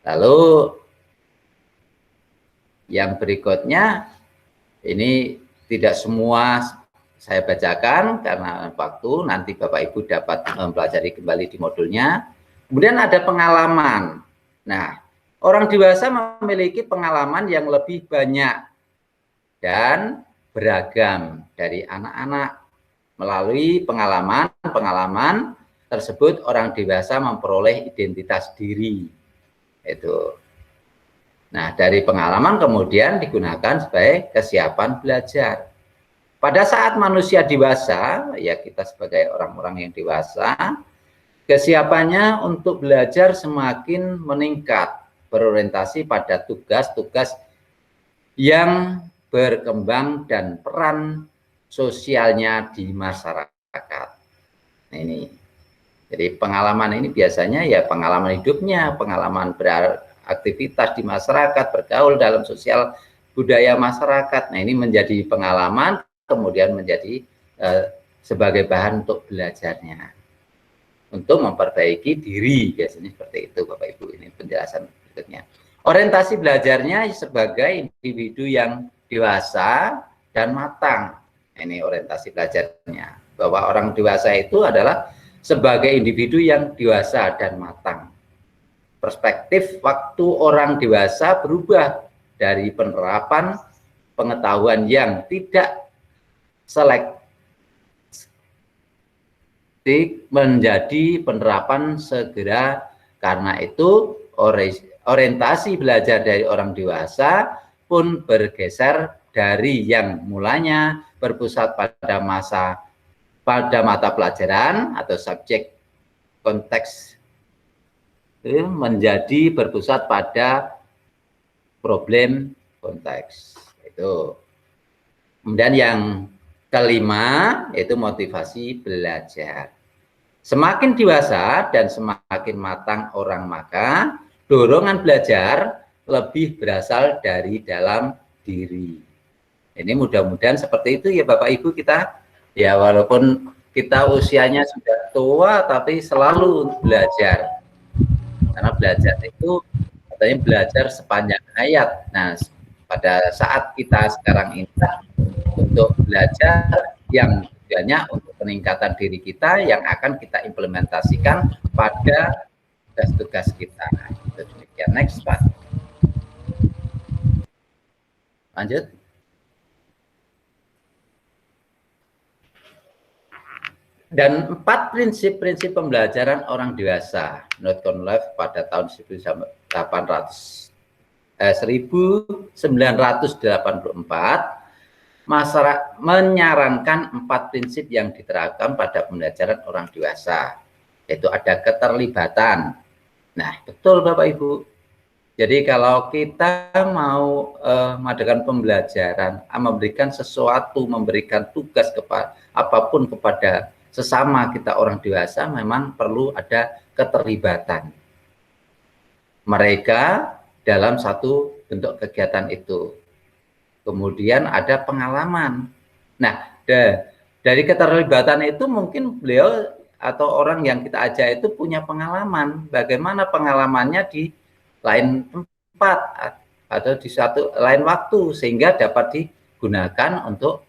Lalu yang berikutnya ini tidak semua saya bacakan karena waktu, nanti Bapak Ibu dapat mempelajari kembali di modulnya. Kemudian ada pengalaman. Nah, orang dewasa memiliki pengalaman yang lebih banyak dan beragam dari anak-anak. Melalui pengalaman tersebut orang dewasa memperoleh identitas diri. Itu. Nah, dari pengalaman kemudian digunakan sebagai kesiapan belajar. Pada saat manusia dewasa, ya kita sebagai orang-orang yang dewasa, kesiapannya untuk belajar semakin meningkat, berorientasi pada tugas-tugas yang berkembang dan peran sosialnya di masyarakat. Nah, ini. Jadi pengalaman ini biasanya ya pengalaman hidupnya, pengalaman beraktivitas di masyarakat, bergaul dalam sosial budaya masyarakat. Nah, ini menjadi pengalaman, kemudian menjadi sebagai bahan untuk belajarnya, untuk memperbaiki diri, biasanya seperti itu Bapak Ibu. Ini penjelasan berikutnya. Orientasi belajarnya sebagai individu yang dewasa dan matang. Ini orientasi belajarnya, bahwa orang dewasa itu adalah sebagai individu yang dewasa dan matang. Perspektif waktu orang dewasa berubah dari penerapan pengetahuan yang tidak selektif menjadi penerapan segera. Karena itu orientasi belajar dari orang dewasa pun bergeser dari yang mulanya berpusat pada mata pelajaran atau subjek konteks menjadi berpusat pada problem konteks. Itu. Kemudian yang kelima yaitu motivasi belajar. Semakin dewasa dan semakin matang orang, maka dorongan belajar lebih berasal dari dalam diri. Ini mudah-mudahan seperti itu ya Bapak Ibu kita. Ya walaupun kita usianya sudah tua tapi selalu belajar. Karena belajar itu katanya belajar sepanjang hayat. Nah, pada saat kita sekarang ini untuk belajar yang tujuannya untuk peningkatan diri kita yang akan kita implementasikan pada tugas-tugas kita. Itu demikian. Next, Pak. Lanjut. Dan 4 prinsip-prinsip pembelajaran orang dewasa menurut Kanlov pada tahun 1984 menyarankan 4 prinsip yang diterapkan pada pembelajaran orang dewasa, yaitu ada keterlibatan. Nah, betul Bapak Ibu. Jadi kalau kita mau mengadakan pembelajaran, memberikan sesuatu, memberikan tugas apapun kepada sesama kita orang dewasa, memang perlu ada keterlibatan mereka dalam satu bentuk kegiatan itu. Kemudian ada pengalaman. Nah, dari keterlibatan itu mungkin beliau atau orang yang kita ajak itu punya pengalaman. Bagaimana pengalamannya di lain tempat atau di satu lain waktu, sehingga dapat digunakan untuk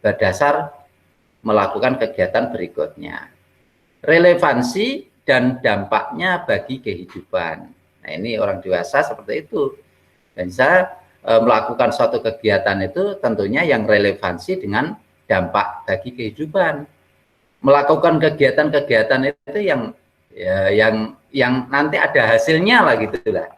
berdasar melakukan kegiatan berikutnya. Relevansi dan dampaknya bagi kehidupan. Nah, ini orang dewasa seperti itu. Dan saya melakukan suatu kegiatan itu tentunya yang relevansi dengan dampak bagi kehidupan. melakukan kegiatan-kegiatan itu yang ya, yang nanti ada hasilnya lah gitu lah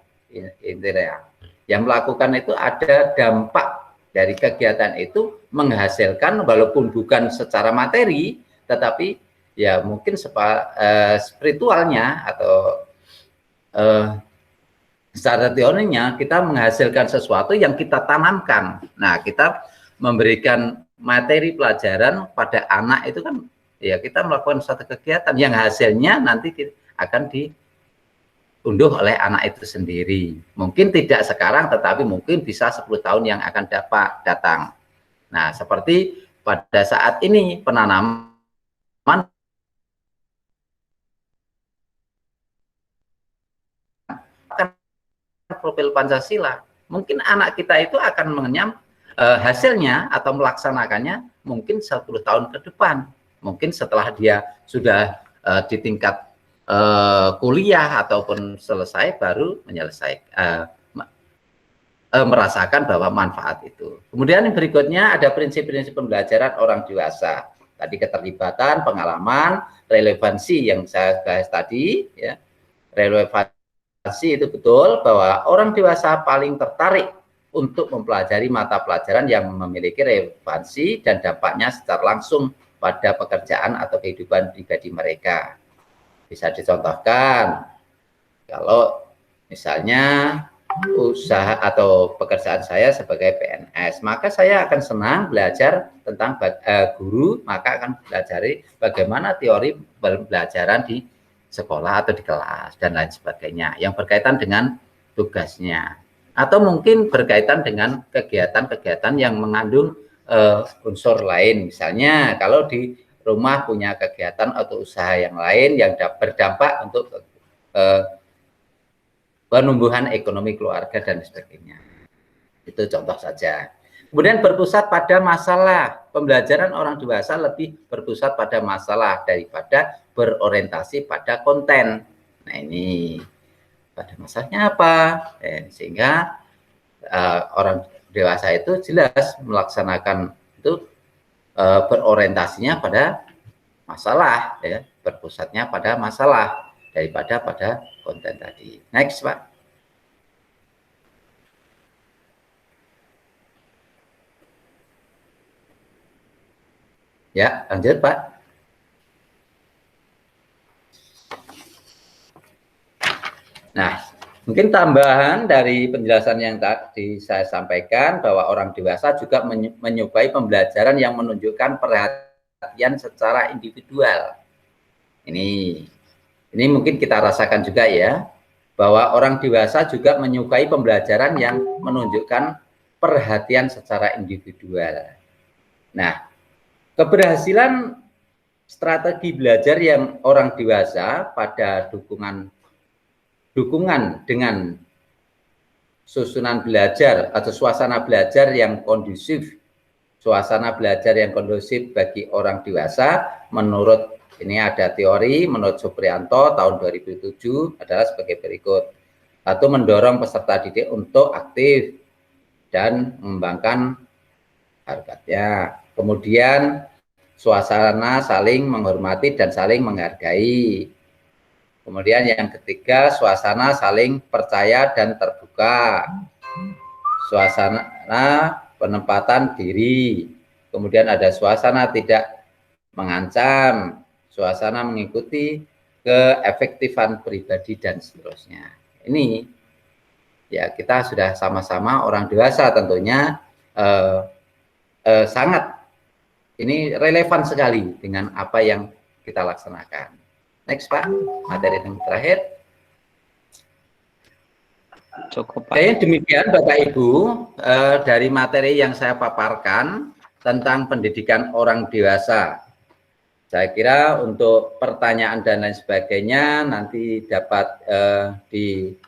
intinya. Yang melakukan itu ada dampak dari kegiatan itu menghasilkan walaupun bukan secara materi, tetapi ya mungkin spiritualnya atau secara teorinya kita menghasilkan sesuatu yang kita tanamkan. Nah, kita memberikan materi pelajaran pada anak itu kan ya kita melakukan suatu kegiatan yang hasilnya nanti akan diunduh oleh anak itu sendiri. Mungkin tidak sekarang, tetapi mungkin bisa 10 tahun yang akan datang. Nah, seperti pada saat ini penanaman profil Pancasila. Mungkin anak kita itu akan mengenyam hasilnya atau melaksanakannya mungkin 10 tahun ke depan. Mungkin setelah dia sudah di tingkat kuliah ataupun selesai baru merasakan bahwa manfaat itu. Kemudian yang berikutnya ada prinsip-prinsip pembelajaran orang dewasa. Tadi keterlibatan, pengalaman, relevansi yang saya bahas tadi, ya. Relevansi itu betul bahwa orang dewasa paling tertarik untuk mempelajari mata pelajaran yang memiliki relevansi dan dampaknya secara langsung pada pekerjaan atau kehidupan pribadi mereka. Bisa dicontohkan, kalau misalnya usaha atau pekerjaan saya sebagai PNS, maka saya akan senang belajar tentang guru, maka akan pelajari bagaimana teori pembelajaran di sekolah atau di kelas dan lain sebagainya yang berkaitan dengan tugasnya, atau mungkin berkaitan dengan kegiatan-kegiatan yang mengandung unsur lain. Misalnya kalau di rumah punya kegiatan atau usaha yang lain yang berdampak untuk penumbuhan ekonomi keluarga dan sebagainya. Itu contoh saja. Kemudian berpusat pada masalah. Pembelajaran orang dewasa lebih berpusat pada masalah daripada berorientasi pada konten. Nah, ini pada masalahnya apa? Sehingga orang dewasa itu jelas melaksanakan itu berorientasinya pada masalah, ya, berpusatnya pada masalah daripada pada konten tadi. Next, Pak. Ya, lanjut, Pak. Nah, mungkin tambahan dari penjelasan yang tadi saya sampaikan bahwa orang dewasa juga menyukai pembelajaran yang menunjukkan perhatian secara individual. Ini mungkin kita rasakan juga ya, bahwa orang dewasa juga menyukai pembelajaran yang menunjukkan perhatian secara individual. Nah, keberhasilan strategi belajar yang orang dewasa pada dukungan dengan susunan belajar atau suasana belajar yang kondusif, bagi orang dewasa, menurut ini ada teori menurut Supriyanto tahun 2007 adalah sebagai berikut. Satu, mendorong peserta didik untuk aktif dan mengembangkan harkatnya. Kemudian suasana saling menghormati dan saling menghargai. Kemudian yang ketiga, suasana saling percaya dan terbuka. Suasana penempatan diri. Kemudian ada suasana tidak mengancam, suasana mengikuti keefektifan pribadi dan seterusnya. Ini ya kita sudah sama-sama orang dewasa tentunya sangat ini relevan sekali dengan apa yang kita laksanakan. Next, Pak, materi yang terakhir. Cukup, Pak. Demikian Bapak Ibu dari materi yang saya paparkan tentang pendidikan orang dewasa. Saya kira untuk pertanyaan dan lain sebagainya nanti dapat dibuat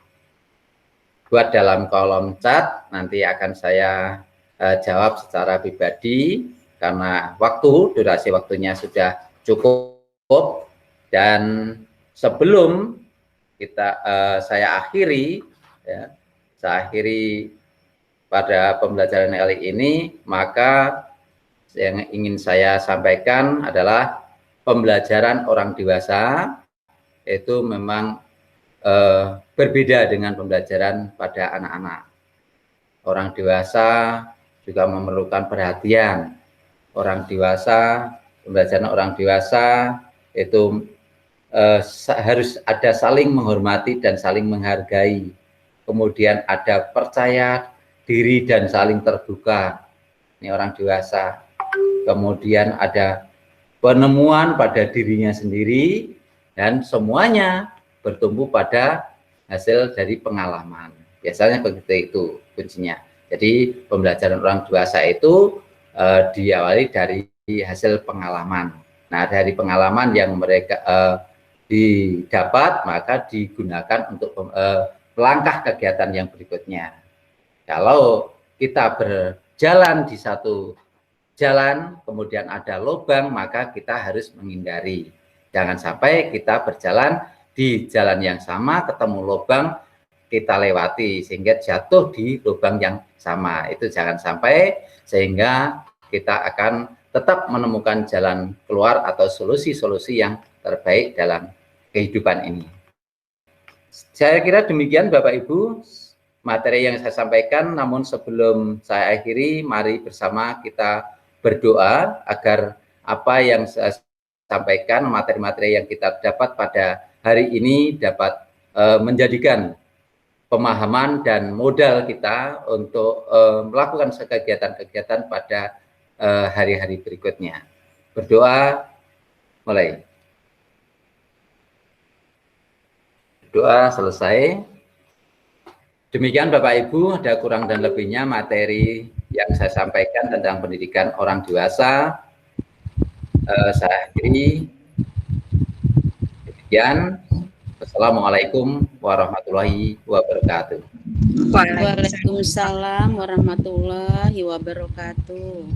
dalam kolom chat, nanti akan saya jawab secara pribadi karena durasi waktunya sudah cukup. Dan sebelum saya akhiri pada pembelajaran kali ini, maka yang ingin saya sampaikan adalah pembelajaran orang dewasa itu memang berbeda dengan pembelajaran pada anak-anak. Orang dewasa juga memerlukan perhatian. Orang dewasa, pembelajaran orang dewasa itu harus ada saling menghormati dan saling menghargai. Kemudian ada percaya diri dan saling terbuka. Ini orang dewasa. Kemudian ada penemuan pada dirinya sendiri dan semuanya bertumbuh pada hasil dari pengalaman. Biasanya begitu itu kuncinya. Jadi pembelajaran orang dewasa itu diawali dari hasil pengalaman. Nah, dari pengalaman yang mereka didapat, maka digunakan untuk melangkah kegiatan yang berikutnya. Kalau kita berjalan di satu jalan, kemudian ada lubang, maka kita harus menghindari. Jangan sampai kita berjalan di jalan yang sama, ketemu lubang, kita lewati, sehingga jatuh di lubang yang sama. Itu jangan sampai, sehingga kita akan tetap menemukan jalan keluar atau solusi-solusi yang terbaik dalam kehidupan ini. Saya kira demikian Bapak Ibu materi yang saya sampaikan, namun sebelum saya akhiri, mari bersama kita berdoa agar apa yang saya sampaikan, materi-materi yang kita dapat pada hari ini dapat menjadikan pemahaman dan modal kita untuk melakukan kegiatan-kegiatan pada hari-hari berikutnya. Berdoa mulai. Doa selesai. Demikian Bapak Ibu, ada kurang dan lebihnya materi yang saya sampaikan tentang pendidikan orang dewasa. Saya akhiri. Demikian. Assalamualaikum warahmatullahi wabarakatuh. Waalaikumsalam warahmatullahi wabarakatuh.